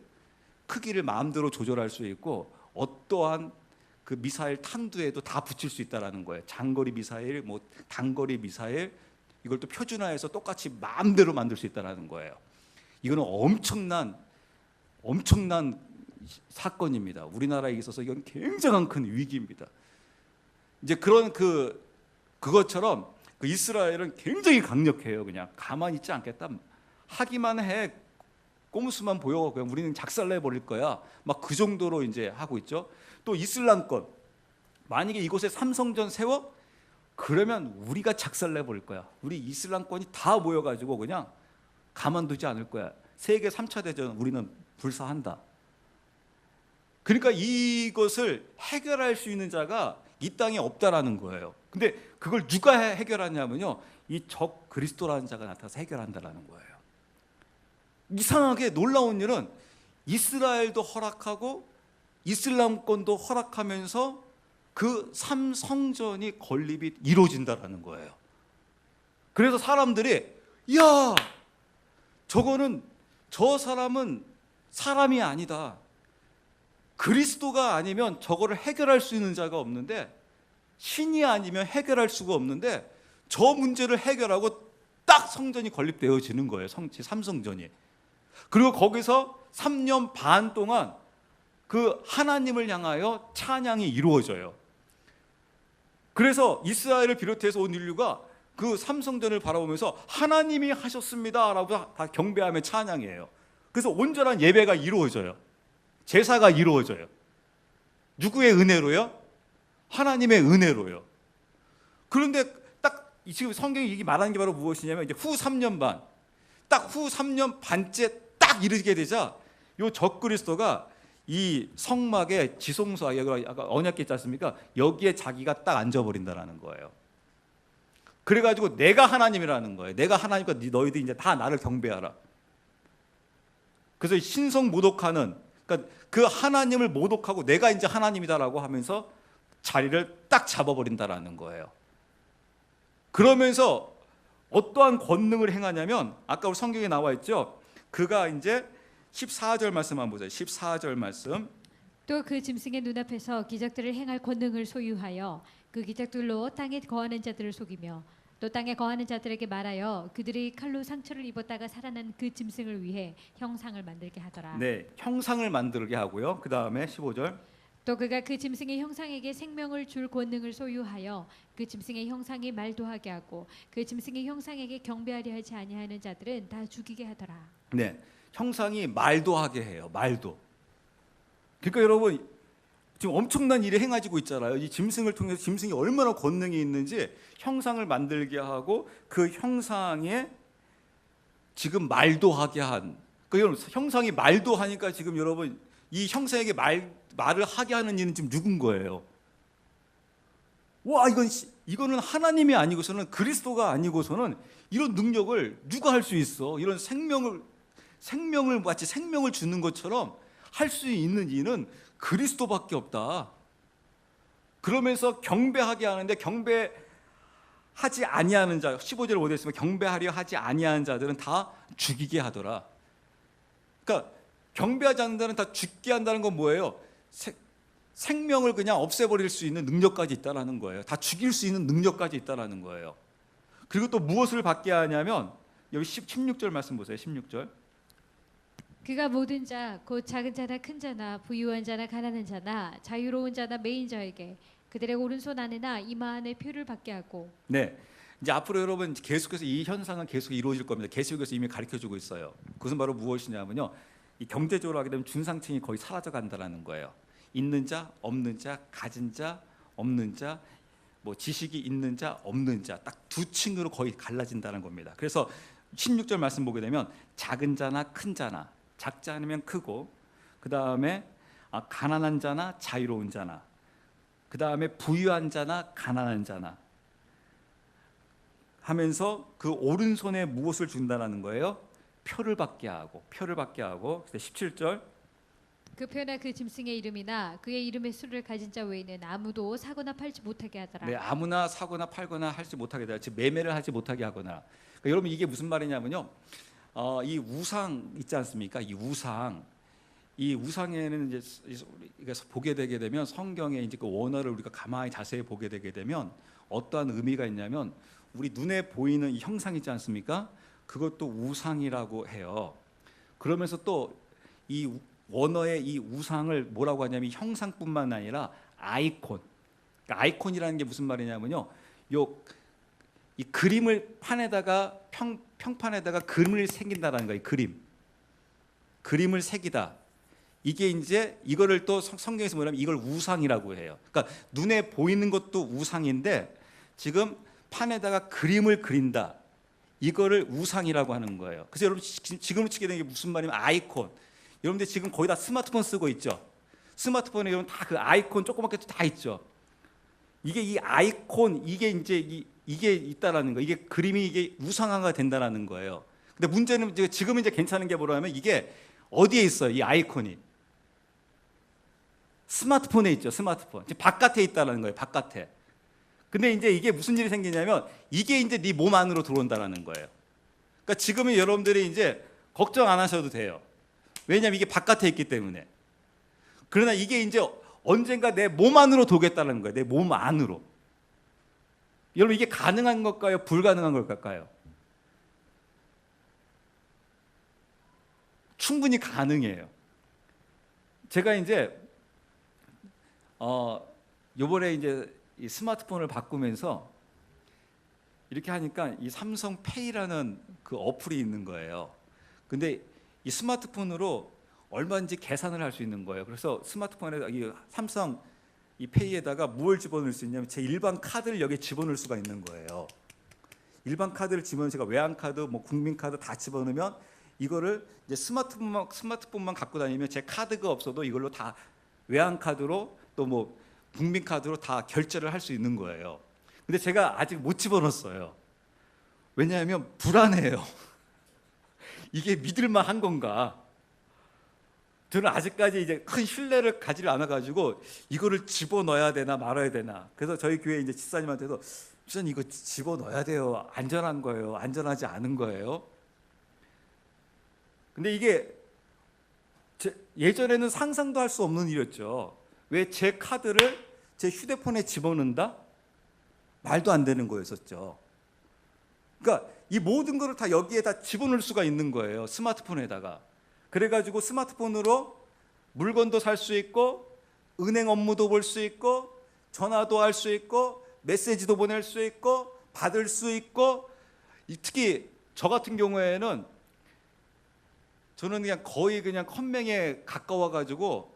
B: 크기를 마음대로 조절할 수 있고 어떠한 그 미사일 탄두에도 다 붙일 수 있다라는 거예요. 장거리 미사일, 뭐 단거리 미사일, 이걸 또 표준화해서 똑같이 마음대로 만들 수 있다라는 거예요. 이거는 엄청난 사건입니다. 우리나라에 있어서 이건 굉장한 큰 위기입니다. 이제 그런 그것처럼 그 이스라엘은 굉장히 강력해요. 그냥 가만히 있지 않겠다. 하기만 해. 꼼수만 보여. 그냥 우리는 작살내 버릴 거야. 막 그 정도로 이제 하고 있죠. 또 이슬람권. 만약에 이곳에 삼성전 세워? 그러면 우리가 작살내 버릴 거야. 우리 이슬람권이 다 모여가지고 그냥 가만두지 않을 거야. 세계 3차 대전 우리는 불사한다. 그러니까 이것을 해결할 수 있는 자가 이 땅에 없다라는 거예요. 근데 그걸 누가 해결하냐면요, 이 적 그리스도라는 자가 나타나서 해결한다라는 거예요. 이상하게 놀라운 일은 이스라엘도 허락하고 이슬람권도 허락하면서 그 삼성전이 건립이 이루어진다라는 거예요. 그래서 사람들이 야, 저 사람은 사람이 아니다. 그리스도가 아니면 저거를 해결할 수 있는 자가 없는데, 신이 아니면 해결할 수가 없는데 저 문제를 해결하고 딱 성전이 건립되어지는 거예요. 삼성전이. 그리고 거기서 3년 반 동안 그 하나님을 향하여 찬양이 이루어져요. 그래서 이스라엘을 비롯해서 온 인류가 그 삼성전을 바라보면서 하나님이 하셨습니다 라고 다 경배하며 찬양이에요. 그래서 온전한 예배가 이루어져요. 제사가 이루어져요. 누구의 은혜로요? 하나님의 은혜로요. 그런데 딱 지금 성경이 말하는 게 바로 무엇이냐면, 이제 후 3년 반, 딱 후 3년 반째 딱 이르게 되자 요 적그리스도가 이 성막의 지성소와 아까 언약궤 있지 않습니까? 여기에 자기가 딱 앉아버린다라는 거예요. 그래가지고 내가 하나님이라는 거예요. 내가 하나님과 너희들이 이제 다 나를 경배하라. 그래서 신성 모독하는, 그러니까 그 하나님을 모독하고 내가 이제 하나님이다라고 하면서 자리를 딱 잡아버린다라는 거예요. 그러면서 어떠한 권능을 행하냐면, 아까 우리 성경에 나와 있죠. 그가 이제 14절 말씀 한번 보세요. 14절 말씀.
A: 또 그 짐승의 눈앞에서 기적들을 행할 권능을 소유하여 그 기적들로 땅에 거하는 자들을 속이며 또 땅에 거하는 자들에게 말하여 그들이 칼로 상처를 입었다가 살아난 그 짐승을 위해 형상을 만들게 하더라.
B: 네, 형상을 만들게 하고요. 그 다음에 15절.
A: 또 그가 그 짐승의 형상에게 생명을 줄 권능을 소유하여 그 짐승의 형상이 말도 하게 하고 그 짐승의 형상에게 경배하려 하지 아니하는 자들은 다 죽이게 하더라.
B: 네, 형상이 말도 하게 해요. 말도. 그러니까 여러분 지금 엄청난 일이 행해지고 있잖아요. 이 짐승을 통해서 짐승이 얼마나 권능이 있는지 형상을 만들게 하고 그 형상에 지금 말도 하게 한. 그러니까 여러분 형상이 말도 하니까 지금 여러분 이 형상에게 말을 하게 하는 이는 지금 누군 거예요? 와, 이거는 하나님이 아니고서는, 그리스도가 아니고서는 이런 능력을 누가 할 수 있어? 이런 생명을 마치 생명을 주는 것처럼 할 수 있는 이는 그리스도밖에 없다. 그러면서 경배하게 하는데, 경배하지 아니하는 자, 15절을 보겠습니다. 경배하려 하지 아니하는 자들은 다 죽이게 하더라. 그러니까 경배하지 않는 자는 다 죽게 한다는 건 뭐예요? 생명을 그냥 없애버릴 수 있는 능력까지 있다라는 거예요. 다 죽일 수 있는 능력까지 있다라는 거예요. 그리고 또 무엇을 받게 하냐면 여기 16절 말씀 보세요. 16절.
A: 그가 모든 자 곧 작은 자나 큰 자나 부유한 자나 가난한 자나 자유로운 자나 매인 자에게 그들의 오른손 안에나 이마 안에 표를 받게 하고.
B: 네. 이제 앞으로 여러분 계속해서 이 현상은 계속 이루어질 겁니다. 계속해서 이미 가르쳐 주고 있어요. 그것은 바로 무엇이냐면요. 이 경제적으로 하게 되면 중상층이 거의 사라져 간다라는 거예요. 있는 자, 없는 자, 가진 자, 없는 자, 뭐 지식이 있는 자, 없는 자, 딱 두 층으로 거의 갈라진다는 겁니다. 그래서 16절 말씀 보게 되면 작은 자나 큰 자나, 작지 않으면 크고, 그 다음에 가난한 자나 자유로운 자나, 그 다음에 부유한 자나 가난한 자나 하면서 그 오른손에 무엇을 준다는 거예요? 표를 받게 하고, 표를 받게 하고. 17절.
A: 그 표나 그 짐승의 이름이나 그의 이름의 수를 가진 자 외에는 아무도 사거나 팔지 못하게 하더라.
B: 네, 아무나 사거나 팔거나 하지 못하게 되라. 즉 매매를 하지 못하게 하거나. 그러니까 여러분 이게 무슨 말이냐면요. 이 우상 있지 않습니까? 이 우상에는 이제 우리가 보게 되게 되면 성경에 이제 그 원어를 우리가 가만히 자세히 보게 되게 되면 어떠한 의미가 있냐면 우리 눈에 보이는 이 형상 있지 않습니까? 그것도 우상이라고 해요. 그러면서 또 이 원어의 이 우상을 뭐라고 하냐면 형상뿐만 아니라 아이콘. 그러니까 아이콘이라는 게 무슨 말이냐면요. 이 그림을 판에다가 평판에다가 그림을 새긴다라는 거예요. 그림을 새기다. 이게 이제 이거를 또 성경에서 뭐냐면 이걸 우상이라고 해요. 그러니까 눈에 보이는 것도 우상인데 지금 판에다가 그림을 그린다. 이거를 우상이라고 하는 거예요. 그래서 여러분 지금 치게 되는 게 무슨 말이냐면 아이콘. 여러분들 지금 거의 다 스마트폰 쓰고 있죠. 스마트폰에 여러분 다 그 아이콘 조그맣게 다 있죠. 이게 이 아이콘 이게 이제 이게 있다라는 거. 이게 그림이 이게 우상화가 된다라는 거예요. 근데 문제는 지금은 이제 괜찮은 게 뭐라면 이게 어디에 있어요? 이 아이콘이 스마트폰에 있죠. 스마트폰. 지금 바깥에 있다라는 거예요. 바깥에. 근데 이제 이게 무슨 일이 생기냐면 이게 이제 네 몸 안으로 들어온다라는 거예요. 그러니까 지금은 여러분들이 이제 걱정 안 하셔도 돼요. 왜냐하면 이게 바깥에 있기 때문에. 그러나 이게 이제 언젠가 내 몸 안으로 들어오겠다는 거예요. 내 몸 안으로. 여러분 이게 가능한 걸까요? 불가능한 걸까요? 충분히 가능해요. 제가 이제 요번에 이제 이 스마트폰을 바꾸면서 이렇게 하니까 이 삼성페이라는 그 어플이 있는 거예요. 근데 이 스마트폰으로 얼마인지 계산을 할 수 있는 거예요. 그래서 스마트폰에 이 삼성 이 페이에다가 뭘 집어넣을 수 있냐면 제 일반 카드를 여기에 집어넣을 수가 있는 거예요. 일반 카드를 집어넣으면 제가 외환카드, 뭐 국민카드 다 집어넣으면 이거를 이제 스마트폰만 갖고 다니면 제 카드가 없어도 이걸로 다 외환카드로 또 뭐 국민카드로 다 결제를 할 수 있는 거예요. 근데 제가 아직 못 집어넣었어요. 왜냐하면 불안해요. 이게 믿을만한 건가? 저는 아직까지 이제 큰 신뢰를 가지를 않아가지고 이거를 집어넣어야 되나 말아야 되나. 그래서 저희 교회 이제 집사님한테도 집사님 이거 집어넣어야 돼요. 안전한 거예요. 안전하지 않은 거예요. 근데 이게 예전에는 상상도 할 수 없는 일이었죠. 왜 제 카드를 제 휴대폰에 집어넣는다? 말도 안 되는 거였었죠. 그러니까 이 모든 거를 다 여기에 다 집어넣을 수가 있는 거예요. 스마트폰에다가. 그래가지고 스마트폰으로 물건도 살 수 있고 은행 업무도 볼 수 있고 전화도 할 수 있고 메시지도 보낼 수 있고 받을 수 있고 특히 저 같은 경우에는 저는 그냥 거의 그냥 컴맹에 가까워가지고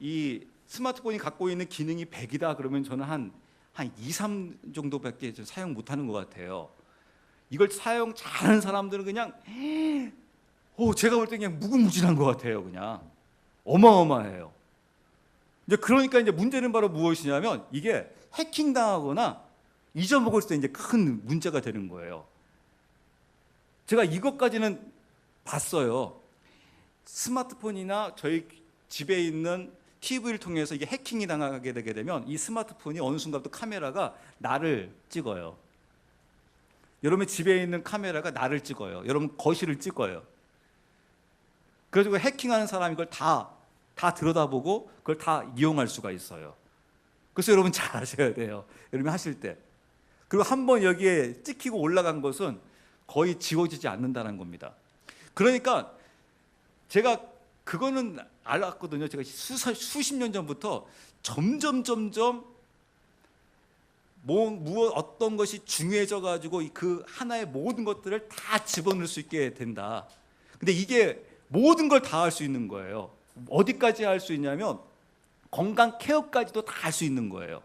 B: 이 스마트폰이 갖고 있는 기능이 100이다 그러면 저는 한 2, 3 정도밖에 사용 못하는 것 같아요. 이걸 사용 잘하는 사람들은 그냥 제가 볼 때 그냥 무궁무진한 것 같아요. 그냥 어마어마해요. 이제 그러니까 이제 문제는 바로 무엇이냐면 이게 해킹 당하거나 잊어먹을 때 이제 큰 문제가 되는 거예요. 제가 이것까지는 봤어요. 스마트폰이나 저희 집에 있는 TV를 통해서 이게 해킹이 당하게 되게 되면 이 스마트폰이 어느 순간부터 카메라가 나를 찍어요. 여러분 집에 있는 카메라가 나를 찍어요. 여러분 거실을 찍어요. 그래가지고 해킹하는 사람이 이걸 다 다 들여다보고 그걸 다 이용할 수가 있어요. 그래서 여러분 잘 아셔야 돼요. 여러분 하실 때. 그리고 한번 여기에 찍히고 올라간 것은 거의 지워지지 않는다는 겁니다. 그러니까 제가 그거는 알았거든요. 제가 수십 년 전부터 점점 어떤 것이 중요해져 가지고 그 하나의 모든 것들을 다 집어넣을 수 있게 된다. 근데 이게 모든 걸 다 할 수 있는 거예요. 어디까지 할 수 있냐면 건강 케어까지도 다 할 수 있는 거예요.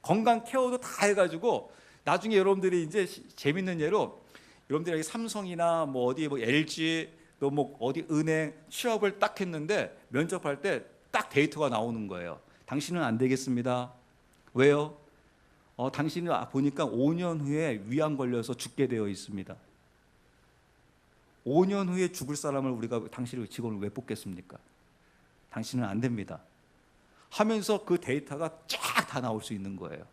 B: 건강 케어도 다 해가지고 나중에 여러분들이 이제 재밌는 예로 여러분들이 삼성이나 뭐 어디 뭐 LG 또 뭐 어디 은행 취업을 딱 했는데 면접할 때 딱 데이터가 나오는 거예요. 당신은 안 되겠습니다. 왜요? 당신은 보니까 5년 후에 위암 걸려서 죽게 되어 있습니다. 5년 후에 죽을 사람을 우리가 당신을 직원을 왜 뽑겠습니까? 당신은 안 됩니다. 하면서 그 데이터가 쫙 다 나올 수 있는 거예요.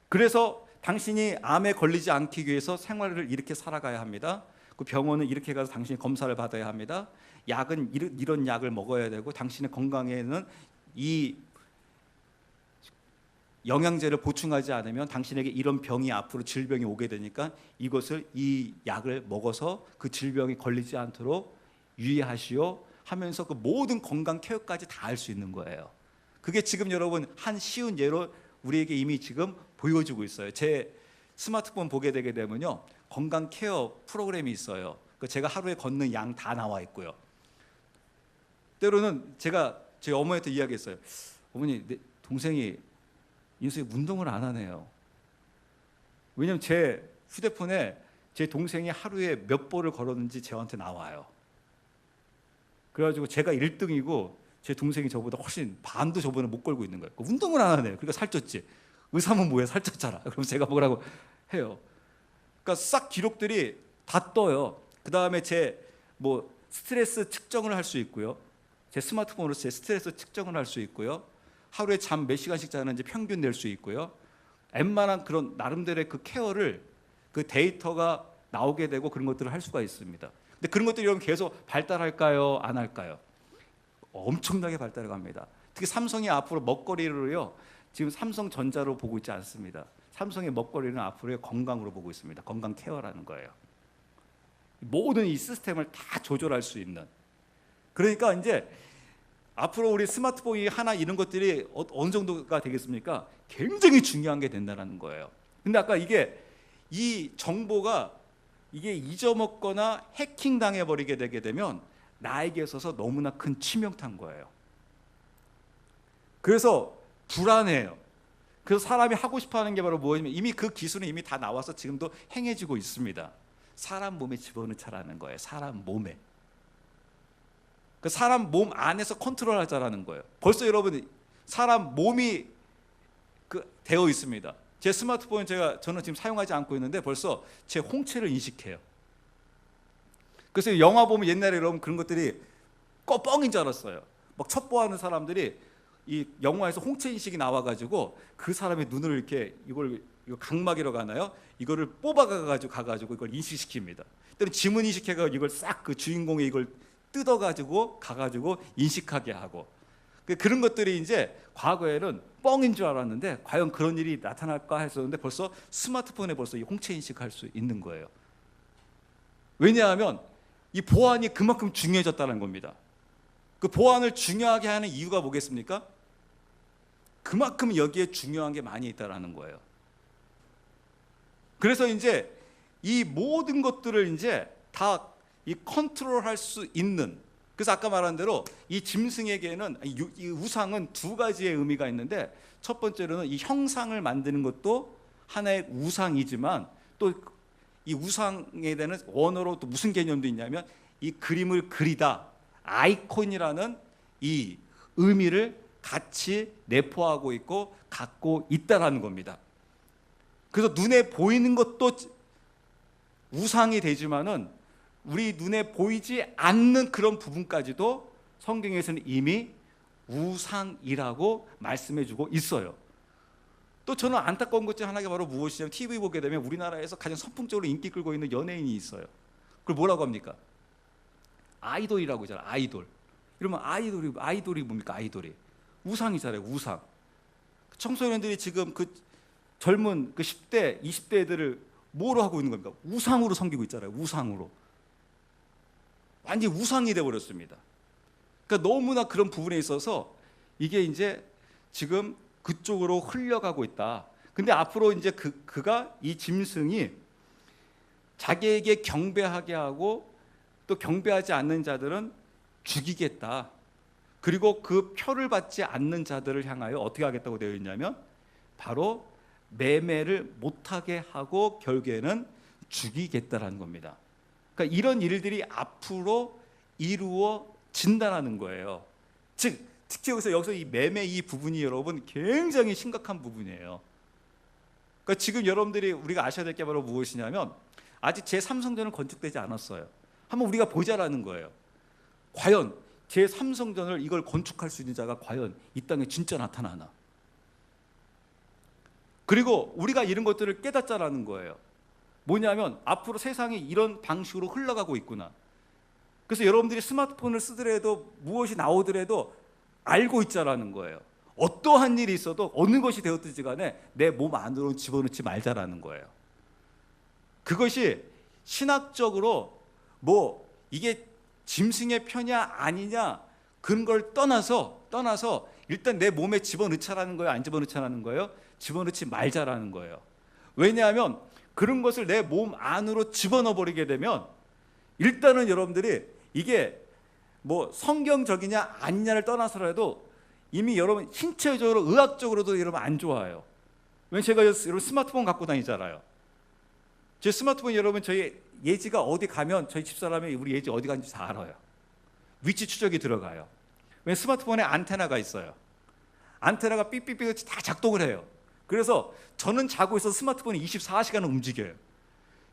B: 그래서 당신이 암에 걸리지 않기 위해서 생활을 이렇게 살아가야 합니다. 그 병원은 이렇게 가서 당신이 검사를 받아야 합니다. 약은 이런 약을 먹어야 되고 당신의 건강에는 이 영양제를 보충하지 않으면 당신에게 이런 병이 앞으로 질병이 오게 되니까 이 약을 먹어서 그 질병이 걸리지 않도록 유의하시오 하면서 그 모든 건강 케어까지 다 할 수 있는 거예요. 그게 지금 여러분 한 쉬운 예로 우리에게 이미 지금 보여주고 있어요. 제 스마트폰 보게 되게 되면요 건강 케어 프로그램이 있어요. 제가 하루에 걷는 양 다 나와 있고요. 때로는 제가 제 어머니한테 이야기했어요. 어머니, 내 동생이 인수에 운동을 안 하네요. 왜냐면 제 휴대폰에 제 동생이 하루에 몇 보를 걸었는지 저한테 나와요. 그래가지고 제가 1등이고 제 동생이 저보다 훨씬 반도 저보다 못 걸고 있는 거예요. 운동을 안 하네요. 그러니까 살쪘지. 의사면 뭐해? 살쪘잖아. 그럼 제가 뭐라고 해요. 그러니까 싹 기록들이 다 떠요. 그 다음에 제 뭐 스트레스 측정을 할 수 있고요. 제 스마트폰으로 제 스트레스 측정을 할 수 있고요. 하루에 잠 몇 시간씩 자는지 평균 낼 수 있고요. 웬만한 그런 나름대로의 그 케어를 그 데이터가 나오게 되고 그런 것들을 할 수가 있습니다. 근데 그런 것들이 여러분 계속 발달할까요? 안 할까요? 엄청나게 발달해 갑니다. 특히 삼성이 앞으로 먹거리를요. 지금 삼성전자로 보고 있지 않습니다. 삼성의 먹거리는 앞으로의 건강으로 보고 있습니다. 건강 케어라는 거예요. 모든 이 시스템을 다 조절할 수 있는. 그러니까 이제 앞으로 우리 스마트폰이 하나 이런 것들이 어느 정도가 되겠습니까? 굉장히 중요한 게 된다는 거예요. 근데 아까 이 정보가 이게 잊어먹거나 해킹 당해버리게 되게 되면 나에게 있어서 너무나 큰 치명타인 거예요. 그래서 불안해요. 그래서 사람이 하고 싶어하는 게 바로 뭐냐면 이미 그 기술은 이미 다 나와서 지금도 행해지고 있습니다. 사람 몸에 집어넣자라는 거예요. 사람 몸에. 그 사람 몸 안에서 컨트롤하자라는 거예요. 벌써 여러분 사람 몸이 되어 있습니다. 제 스마트폰 저는 지금 사용하지 않고 있는데 벌써 제 홍채를 인식해요. 그래서 영화 보면 옛날에 여러분 그런 것들이 뻥인 줄 알았어요. 막 첩보하는 사람들이 이 영화에서 홍채 인식이 나와가지고 그 사람의 눈을 이렇게 이거 각막이라고 하나요? 이거를 가가지고 이걸 인식시킵니다. 때로 지문 인식해가지고 이걸 싹 그 주인공의 이걸 뜯어가지고 가가지고 인식하게 하고 그런 것들이 이제 과거에는 뻥인 줄 알았는데 과연 그런 일이 나타날까 했었는데 벌써 스마트폰에 벌써 이 홍채 인식할 수 있는 거예요. 왜냐하면 이 보안이 그만큼 중요해졌다는 겁니다. 그 보안을 중요하게 하는 이유가 뭐겠습니까? 그만큼 여기에 중요한 게 많이 있다라는 거예요. 그래서 이제 이 모든 것들을 이제 다 이 컨트롤할 수 있는. 그래서 아까 말한 대로 이 짐승에게는 이 우상은 두 가지의 의미가 있는데 첫 번째로는 이 형상을 만드는 것도 하나의 우상이지만 또 이 우상에 대한 원어로 또 무슨 개념도 있냐면 이 그림을 그리다 아이콘이라는 이 의미를 같이 내포하고 있고 갖고 있다라는 겁니다. 그래서 눈에 보이는 것도 우상이 되지만은 우리 눈에 보이지 않는 그런 부분까지도 성경에서는 이미 우상이라고 말씀해주고 있어요. 또 저는 안타까운 것 중 하나가 바로 무엇이냐면 TV 보게 되면 우리나라에서 가장 선풍적으로 인기 끌고 있는 연예인이 있어요. 그걸 뭐라고 합니까? 아이돌이라고 하잖아요. 아이돌. 이러면 아이돌이 뭡니까? 아이돌이 우상이잖아요. 우상. 청소년들이 지금 그 젊은 그 10대, 20대 애들을 뭐로 하고 있는 겁니까? 우상으로 섬기고 있잖아요. 우상으로. 완전히 우상이 돼 버렸습니다. 그러니까 너무나 그런 부분에 있어서 이게 이제 지금 그쪽으로 흘러가고 있다. 근데 앞으로 이제 그가 이 짐승이 자기에게 경배하게 하고 또 경배하지 않는 자들은 죽이겠다. 그리고 그 표를 받지 않는 자들을 향하여 어떻게 하겠다고 되어 있냐면 바로 매매를 못하게 하고 결국에는 죽이겠다라는 겁니다. 그러니까 이런 일들이 앞으로 이루어진다라는 거예요. 즉 특히 여기서 이 매매 이 부분이 여러분 굉장히 심각한 부분이에요. 그러니까 지금 여러분들이 우리가 아셔야 될 게 바로 무엇이냐면 아직 제3성전은 건축되지 않았어요. 한번 우리가 보자라는 거예요. 과연 제3성전을 이걸 건축할 수 있는 자가 과연 이 땅에 진짜 나타나나. 그리고 우리가 이런 것들을 깨닫자라는 거예요. 뭐냐면 앞으로 세상이 이런 방식으로 흘러가고 있구나. 그래서 여러분들이 스마트폰을 쓰더라도 무엇이 나오더라도 알고 있자라는 거예요. 어떠한 일이 있어도 어느 것이 되었든지 간에 내 몸 안으로 집어넣지 말자라는 거예요. 그것이 신학적으로 뭐 이게 짐승의 편이냐 아니냐 그런 걸 떠나서 일단 내 몸에 집어넣자라는 거예요? 안 집어넣자라는 거예요? 집어넣지 말자라는 거예요. 왜냐하면 그런 것을 내 몸 안으로 집어넣어 버리게 되면 일단은 여러분들이 이게 뭐 성경적이냐 아니냐를 떠나서라도 이미 여러분 신체적으로 의학적으로도 여러분 안 좋아요. 왜냐면 제가 여러분 스마트폰 갖고 다니잖아요. 제 스마트폰 여러분 저희 예지가 어디 가면 저희 집사람이 우리 예지 어디 간지 다 알아요. 위치 추적이 들어가요. 왜냐면 스마트폰에 안테나가 있어요. 안테나가 삑삑삑 다 작동을 해요. 그래서 저는 자고 있어서 스마트폰이 24시간을 움직여요.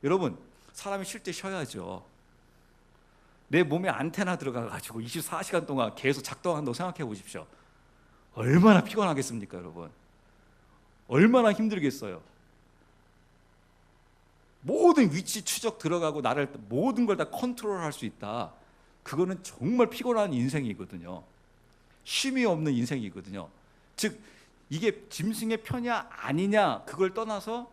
B: 여러분 사람이 쉴 때 쉬어야죠. 내 몸에 안테나 들어가가지고 24시간 동안 계속 작동한다고 생각해 보십시오. 얼마나 피곤하겠습니까, 여러분? 얼마나 힘들겠어요. 모든 위치 추적 들어가고 나를 모든 걸 다 컨트롤할 수 있다. 그거는 정말 피곤한 인생이거든요. 쉼이 없는 인생이거든요. 즉 이게 짐승의 편이냐 아니냐 그걸 떠나서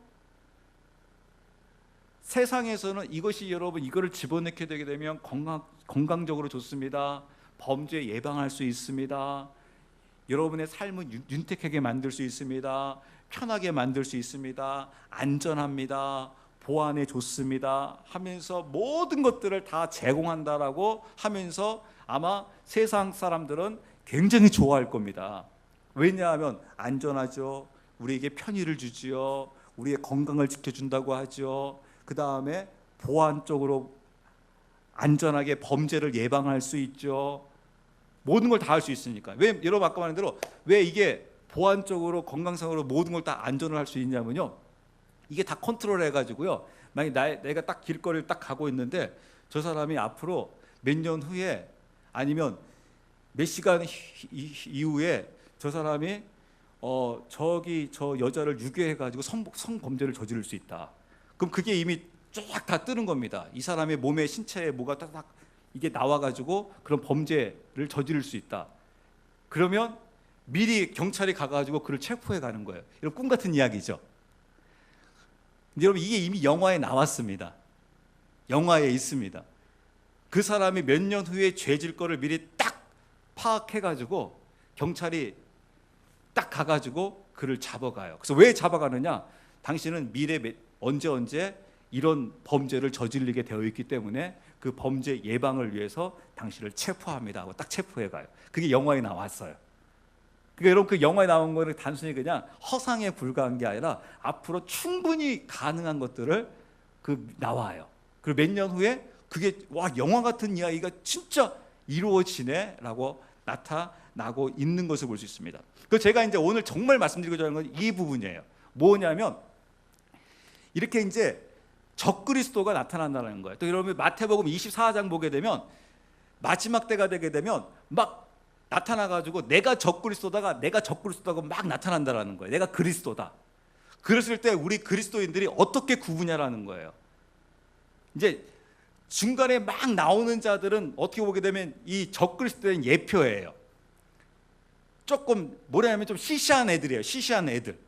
B: 세상에서는 이것이 여러분 이거를 집어넣게 되게 되면 건강적으로 좋습니다. 범죄 예방할 수 있습니다. 여러분의 삶을 윤택하게 만들 수 있습니다. 편하게 만들 수 있습니다. 안전합니다. 보안에 좋습니다. 하면서 모든 것들을 다 제공한다라고 하면서 아마 세상 사람들은 굉장히 좋아할 겁니다. 왜냐하면 안전하죠. 우리에게 편의를 주지요. 우리의 건강을 지켜준다고 하죠. 그 다음에 보안적으로 안전하게 범죄를 예방할 수 있죠. 모든 걸 다 할 수 있으니까. 왜 여러분 아까 말한 대로 왜 이게 보안적으로 건강상으로 모든 걸 다 안전을 할 수 있냐면요. 이게 다 컨트롤 해가지고요. 만약 내가 딱 길거리를 딱 가고 있는데 저 사람이 앞으로 몇 년 후에 아니면 몇 시간 이후에 저 사람이 저기 저 여자를 유괴해가지고 성범죄를 저지를 수 있다. 그럼 그게 이미 쫙 다 뜨는 겁니다. 이 사람의 몸에 신체에 뭐가 딱 이게 나와가지고 그런 범죄를 저지를 수 있다. 그러면 미리 경찰이 가가지고 그를 체포해 가는 거예요. 이런 꿈 같은 이야기죠. 근데 여러분 이게 이미 영화에 나왔습니다. 영화에 있습니다. 그 사람이 몇 년 후에 죄질 거를 미리 딱 파악해가지고 경찰이 딱 가가지고 그를 잡아가요. 그래서 왜 잡아가느냐? 당신은 미래 언제 이런 범죄를 저지르게 되어 있기 때문에 그 범죄 예방을 위해서 당신을 체포합니다 하고 딱 체포해 가요. 그게 영화에 나왔어요. 그러니까 여러분 그 영화에 나온 거는 단순히 그냥 허상에 불과한 게 아니라 앞으로 충분히 가능한 것들을 나와요. 그리고 몇 년 후에 그게 와 영화 같은 이야기가 진짜 이루어지네라고 나타나고 있는 것을 볼 수 있습니다. 그 제가 이제 오늘 정말 말씀드리고자 하는 건 이 부분이에요. 뭐냐면 이렇게 이제 적그리스도가 나타난다는 거예요. 또 여러분 마태복음 24장 보게 되면 마지막 때가 되게 되면 막 나타나가지고 내가 적그리스도다고 막 나타난다라는 거예요. 내가 그리스도다. 그랬을 때 우리 그리스도인들이 어떻게 구분하라는 거예요. 이제 중간에 막 나오는 자들은 어떻게 보게 되면 이 적그리스도의 예표예요. 조금 뭐냐면 좀 시시한 애들이에요. 시시한 애들.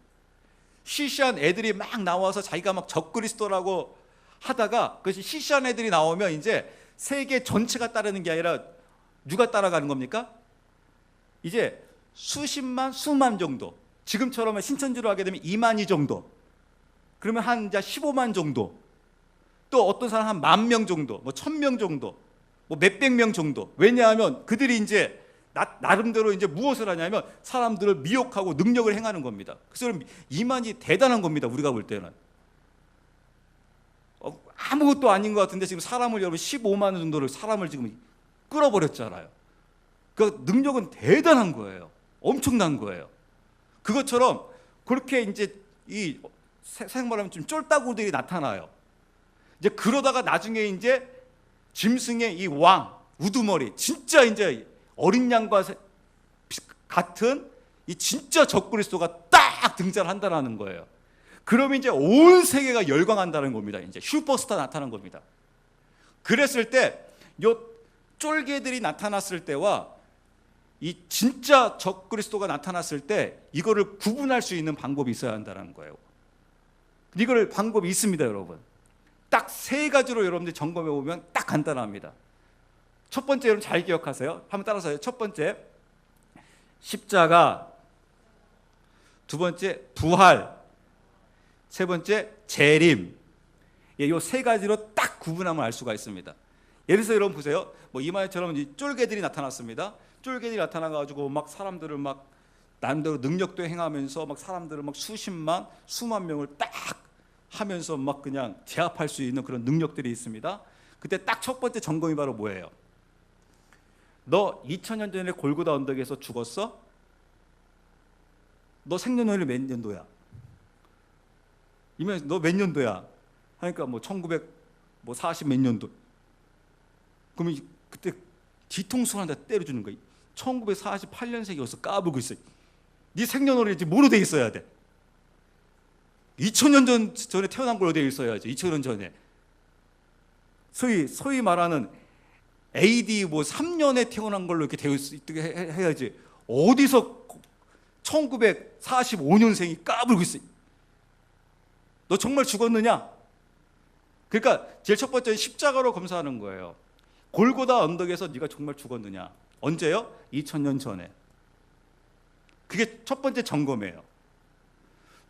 B: 시시한 애들이 막 나와서 자기가 막 적그리스도라고 하다가 그것이 시시한 애들이 나오면 이제 세계 전체가 따르는 게 아니라 누가 따라가는 겁니까? 이제 수십만, 수만 정도. 지금처럼 신천지로 하게 되면 2만이 정도. 그러면 한 이제 15만 정도. 또 어떤 사람 한 10,000명 정도, 뭐 1,000명 정도, 뭐 몇백 명 정도. 왜냐하면 그들이 이제 나름대로 이제 무엇을 하냐면 사람들을 미혹하고 능력을 행하는 겁니다. 그래서 2만이 대단한 겁니다. 우리가 볼 때는 아무것도 아닌 것 같은데 지금 사람을 여러분 15만 원 정도를 사람을 지금 끌어버렸잖아요. 그 능력은 대단한 거예요. 엄청난 거예요. 그것처럼 그렇게 이제 이 생말하면 좀 쫄따구들이 나타나요. 이제 그러다가 나중에 이제 짐승의 이 왕 우두머리 진짜 이제 어린 양과 같은 이 진짜 적그리스도가 딱 등장한다는 거예요. 그러면 이제 온 세계가 열광한다는 겁니다. 이제 슈퍼스타 나타난 겁니다. 그랬을 때 요 쫄개들이 나타났을 때와 이 진짜 적그리스도가 나타났을 때 이거를 구분할 수 있는 방법이 있어야 한다는 거예요. 이걸 방법이 있습니다, 여러분. 딱 세 가지로 여러분들 점검해 보면 딱 간단합니다. 첫 번째 여러분 잘 기억하세요. 한번 따라서요. 첫 번째 십자가, 두 번째 부활, 세 번째 재림. 이 세 가지로 딱 구분하면 알 수가 있습니다. 예를 들어서 여러분 보세요. 뭐 이마에처럼 쫄개들이 나타났습니다. 쫄개들이 나타나가지고 막 사람들을 막 나름대로 능력도 행하면서 막 사람들을 막 수십만, 수만 명을 딱 하면서 막 그냥 제압할 수 있는 그런 능력들이 있습니다. 그때 딱 첫 번째 점검이 바로 뭐예요? 너 2000년 전에 골고다 언덕에서 죽었어? 너 생년월일 몇 년도야? 이면 너 몇 년도야? 하니까 뭐 1940 몇 년도. 그러면 그때 뒤통수 하나 때려주는 거야. 1948년생이어서 까불고 있어. 네 생년월일이 뭐로 돼 있어야 돼? 2000년 전에 태어난 걸로 되어 있어야지. 2000년 전에. 소위 말하는 AD 뭐 3년에 태어난 걸로 이렇게 되어 있게 해야지. 어디서 1945년생이 까불고 있어. 너 정말 죽었느냐? 그러니까 제일 첫 번째는 십자가로 검사하는 거예요. 골고다 언덕에서 네가 정말 죽었느냐? 언제요? 2000년 전에. 그게 첫 번째 점검이에요.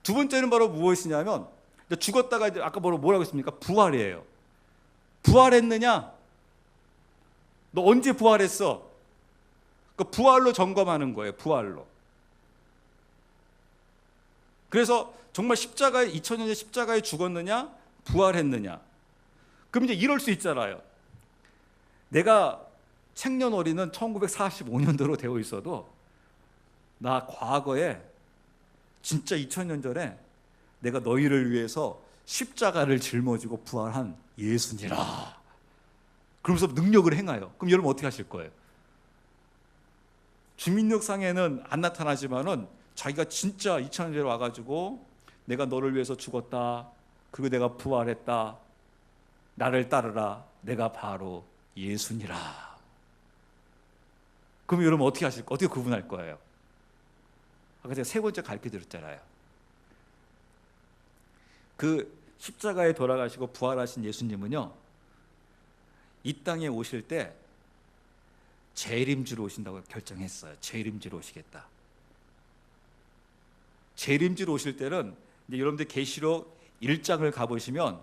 B: 두 번째는 바로 무엇이냐면 죽었다가 이제 아까 뭐라고 했습니까? 부활이에요. 부활했느냐? 너 언제 부활했어? 그 부활로 점검하는 거예요. 부활로. 그래서 정말 2000년 전에 십자가에 죽었느냐? 부활했느냐? 그럼 이제 이럴 수 있잖아요. 내가 생년월일은 1945년도로 되어 있어도 나 과거에 진짜 2000년 전에 내가 너희를 위해서 십자가를 짊어지고 부활한 예수니라. 그러면서 능력을 행하여. 그럼 여러분 어떻게 하실 거예요? 주민력상에는 안 나타나지만은 자기가 진짜 2000년 전에 와가지고 내가 너를 위해서 죽었다. 그리고 내가 부활했다. 나를 따르라. 내가 바로 예수니라. 그럼 여러분 어떻게 하실 거예요? 어떻게 구분할 거예요? 아까 제가 세 번째 가르쳐 드렸잖아요. 그 십자가에 돌아가시고 부활하신 예수님은요, 이 땅에 오실 때 재림주로 오신다고 결정했어요. 재림주로 오시겠다. 재림주로 오실 때는 이제 여러분들 계시록 1장을 가보시면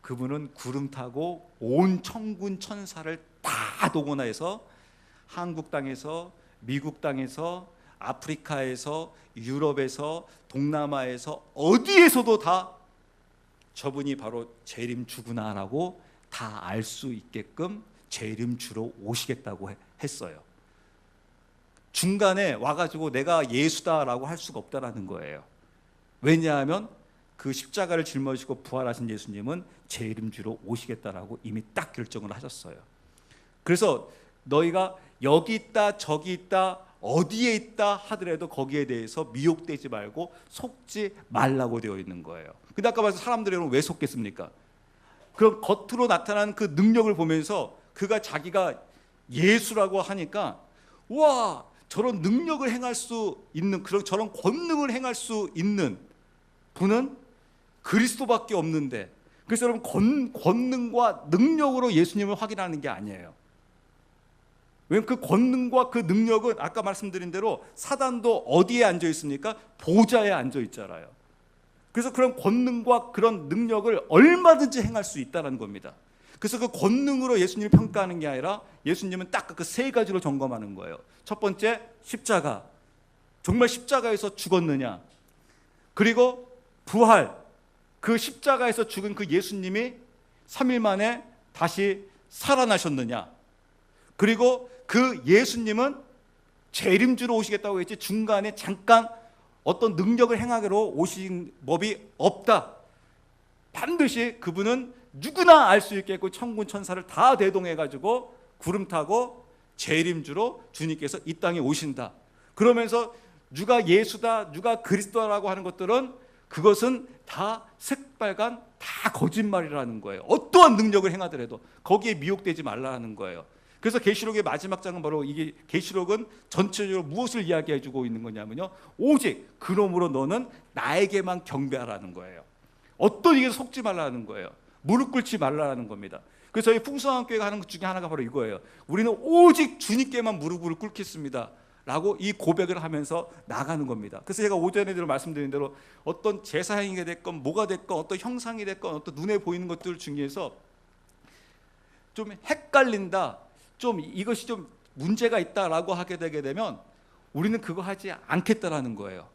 B: 그분은 구름 타고 온 천군 천사를 다 동원해서 한국 땅에서, 미국 땅에서, 아프리카에서, 유럽에서, 동남아에서 어디에서도 다 저분이 바로 재림주구나라고 다 알 수 있게끔 재림주로 오시겠다고 했어요. 중간에 와가지고 내가 예수다라고 할 수가 없다라는 거예요. 왜냐하면 그 십자가를 짊어지고 부활하신 예수님은 재림주로 오시겠다라고 이미 딱 결정을 하셨어요. 그래서 너희가 여기 있다 저기 있다 어디에 있다 하더라도 거기에 대해서 미혹되지 말고 속지 말라고 되어 있는 거예요. 근데 아까 말해서 사람들이 왜 속겠습니까? 그런 겉으로 나타나는 그 능력을 보면서 그가 자기가 예수라고 하니까 와, 저런 능력을 행할 수 있는, 그런 저런 권능을 행할 수 있는 분은 그리스도밖에 없는데, 그래서 여러분 권능과 능력으로 예수님을 확인하는 게 아니에요. 왜냐하면 그 권능과 그 능력은 아까 말씀드린 대로 사단도 어디에 앉아 있습니까? 보좌에 앉아 있잖아요. 그래서 그런 권능과 그런 능력을 얼마든지 행할 수 있다는 겁니다. 그래서 그 권능으로 예수님을 평가하는 게 아니라 예수님은 딱 그 세 가지로 점검하는 거예요. 첫 번째, 십자가. 정말 십자가에서 죽었느냐? 그리고 부활. 그 십자가에서 죽은 그 예수님이 3일 만에 다시 살아나셨느냐? 그리고 그 예수님은 재림주로 오시겠다고 했지 중간에 잠깐 어떤 능력을 행하기로 오신 법이 없다. 반드시 그분은 누구나 알 수 있겠고 천군 천사를 다 대동해가지고 구름 타고 재림주로 주님께서 이 땅에 오신다. 그러면서 누가 예수다, 누가 그리스도라고 하는 것들은 그것은 다 새빨간 다 거짓말이라는 거예요. 어떠한 능력을 행하더라도 거기에 미혹되지 말라는 거예요. 그래서 계시록의 마지막 장은 바로 이게, 계시록은 전체적으로 무엇을 이야기해주고 있는 거냐면요, 오직 그러므로 너는 나에게만 경배하라는 거예요. 어떤 얘기도 속지 말라는 거예요. 무릎 꿇지 말라는 겁니다. 그래서 저희 풍성한 교회가 하는 것 중에 하나가 바로 이거예요. 우리는 오직 주님께만 무릎을 꿇겠습니다 라고 이 고백을 하면서 나가는 겁니다. 그래서 제가 오전에도 말씀드린 대로 어떤 제사행위가 됐건 뭐가 됐건 어떤 형상이 됐건 어떤 눈에 보이는 것들 중에서 좀 헷갈린다, 좀 이것이 좀 문제가 있다라고 하게 되게 되면 우리는 그거 하지 않겠다라는 거예요.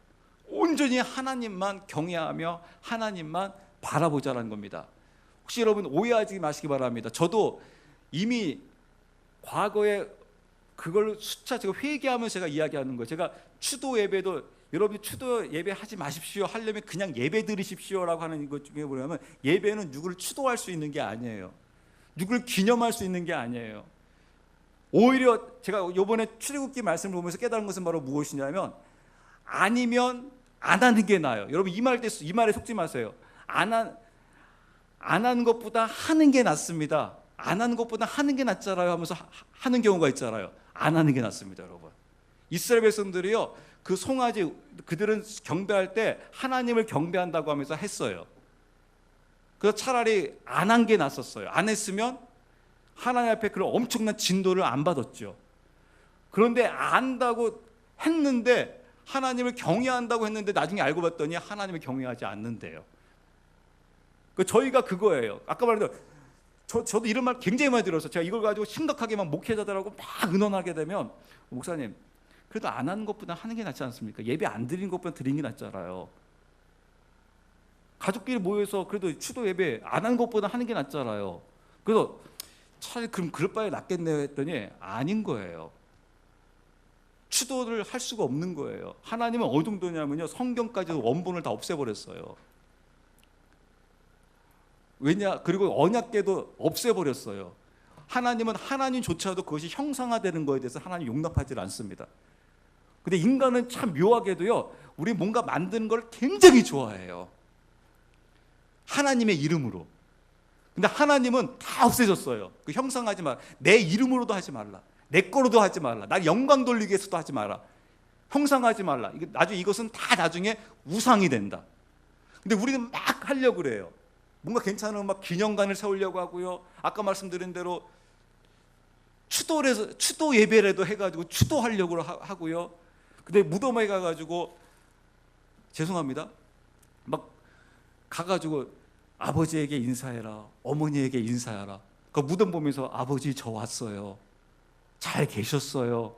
B: 온전히 하나님만 경외하며 하나님만 바라보자라는 겁니다. 혹시 여러분 오해하지 마시기 바랍니다. 저도 이미 과거에 그걸 수차 제가 회개하면서 제가 이야기하는 거예요. 제가 추도 예배도, 여러분이 추도 예배 하지 마십시오 하려면 그냥 예배 드리십시오라고 하는 것 중에 뭐냐면, 예배는 누구를 추도할 수 있는 게 아니에요. 누구를 기념할 수 있는 게 아니에요. 오히려 제가 이번에 출애굽기 말씀을 보면서 깨달은 것은 바로 무엇이냐면, 아니면 안 하는 게 나아요. 여러분 이 말에 속지 마세요. 안 하는 것보다 하는 게 낫습니다. 안 하는 것보다 하는 게 낫잖아요 하면서 하는 경우가 있잖아요. 안 하는 게 낫습니다, 여러분. 이스라엘 백성들이요, 그 송아지, 그들은 경배할 때 하나님을 경배한다고 하면서 했어요. 그래서 차라리 안 한 게 낫었어요. 안 했으면 하나님 앞에 그런 엄청난 진도를 안 받았죠. 그런데 안다고 했는데, 하나님을 경외한다고 했는데 나중에 알고 봤더니 하나님을 경외하지 않는데요. 저희가 그거예요. 아까 말했던, 저도 이런 말 굉장히 많이 들어서 제가 이걸 가지고 심각하게 막 목회자들하고 막 의논하게 되면, 목사님 그래도 안 하는 것보다 하는 게 낫지 않습니까? 예배 안 드리는 것보다 드리는 게 낫잖아요. 가족끼리 모여서 그래도 추도 예배 안 하는 것보다 하는 게 낫잖아요. 그래서 차라리 그럼 그럴 바에 낫겠네요 했더니 아닌 거예요. 추도를 할 수가 없는 거예요. 하나님은 어느 정도냐면요, 성경까지도 원본을 다 없애버렸어요. 왜냐? 그리고 언약궤도 없애버렸어요. 하나님은 하나님조차도 그것이 형상화되는 거에 대해서 하나님 용납하지 않습니다. 근데 인간은 참 묘하게도요, 우리 뭔가 만드는 걸 굉장히 좋아해요. 하나님의 이름으로. 근데 하나님은 다 없애졌어요. 그 형상하지 마라. 내 이름으로도 하지 말라. 내 거로도 하지 말라. 날 영광 돌리기 위해서도 하지 마라. 형상하지 말라. 나중에 이것은 다 나중에 우상이 된다. 근데 우리는 막 하려고 그래요. 뭔가 괜찮은 막 기념관을 세우려고 하고요. 아까 말씀드린 대로 추도 예배라도 해가지고 추도하려고 하고요. 근데 무덤에 가가지고, 죄송합니다, 막 가가지고 아버지에게 인사해라, 어머니에게 인사해라. 그 무덤 보면서 아버지 저 왔어요, 잘 계셨어요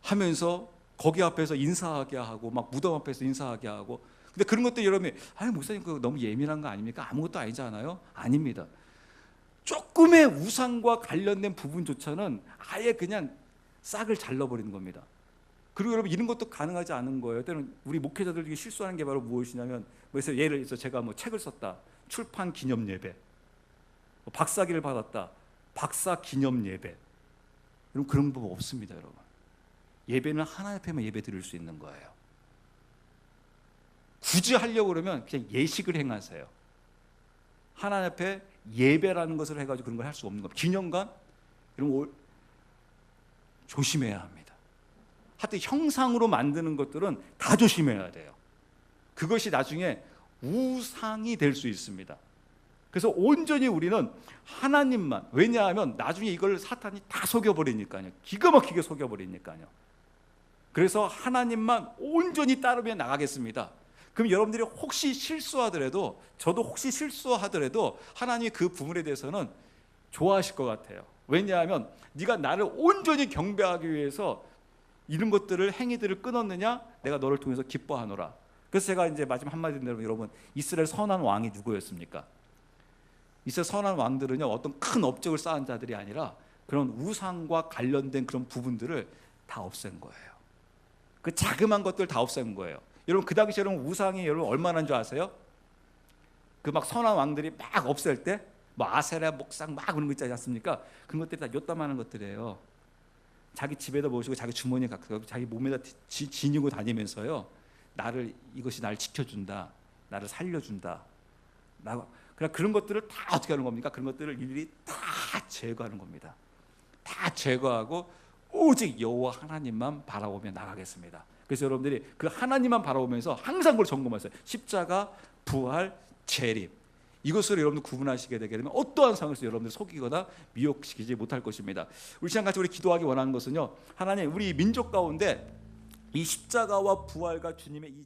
B: 하면서 거기 앞에서 인사하게 하고, 막 무덤 앞에서 인사하게 하고. 근데 그런 것들 여러분이, 아니 목사님 그거 너무 예민한 거 아닙니까? 아무것도 아니잖아요. 아닙니다. 조금의 우상과 관련된 부분조차는 아예 그냥 싹을 잘라버리는 겁니다. 그리고 여러분 이런 것도 가능하지 않은 거예요. 때는 우리 목회자들 중에 실수하는 게 바로 무엇이냐면, 그래서 예를 들어서 제가 뭐 책을 썼다, 출판 기념 예배, 박사기를 받았다, 박사 기념 예배. 여러분 그런 법 없습니다, 여러분. 예배는 하나님 앞에만 예배 드릴 수 있는 거예요. 굳이 하려고 그러면 그냥 예식을 행하세요. 하나님 앞에 예배라는 것을 해가지고 그런 걸 할 수 없는 겁니다. 기념관 이런 거 조심해야 합니다. 하여튼 형상으로 만드는 것들은 다 조심해야 돼요. 그것이 나중에 우상이 될 수 있습니다. 그래서 온전히 우리는 하나님만, 왜냐하면 나중에 이걸 사탄이 다 속여버리니까요. 기가 막히게 속여버리니까요. 그래서 하나님만 온전히 따르며 나가겠습니다. 그럼 여러분들이 혹시 실수하더라도, 저도 혹시 실수하더라도 하나님이 그 부분에 대해서는 좋아하실 것 같아요. 왜냐하면 네가 나를 온전히 경배하기 위해서 이런 것들을, 행위들을 끊었느냐? 내가 너를 통해서 기뻐하노라. 그래서 제가 이제 마지막 한마디로, 여러분, 이스라엘 선한 왕이 누구였습니까? 이스라엘 선한 왕들은요, 어떤 큰 업적을 쌓은 자들이 아니라 그런 우상과 관련된 그런 부분들을 다 없앤 거예요. 그 자그마한 것들 다 없앤 거예요. 여러분, 그 당시에 여러분 우상이 여러분 얼마나인 줄 아세요? 그 막 선한 왕들이 막 없앨 때 뭐 아세라 목상 막 그런 거 있지 않습니까? 그런 것들이 다 요따만한 것들이에요. 자기 집에다 모시고 자기 주머니에 갖고 자기 몸에다 지니고 다니면서요, 나를, 이것이 나를 지켜준다, 나를 살려준다, 그런 것들을 다 어떻게 하는 겁니까? 그런 것들을 일일이 다 제거하는 겁니다. 다 제거하고 오직 여호와 하나님만 바라보며 나가겠습니다. 그래서 여러분들이 그 하나님만 바라보면서 항상 그걸 점검하세요. 십자가, 부활, 재림, 이것으로 여러분들 구분하시게 되게 되면 어떠한 상황에서 여러분들 속이거나 미혹시키지 못할 것입니다. 우리 시간 같이 우리 기도하기 원하는 것은요, 하나님, 우리 민족 가운데 이 십자가와 부활과 주님의 이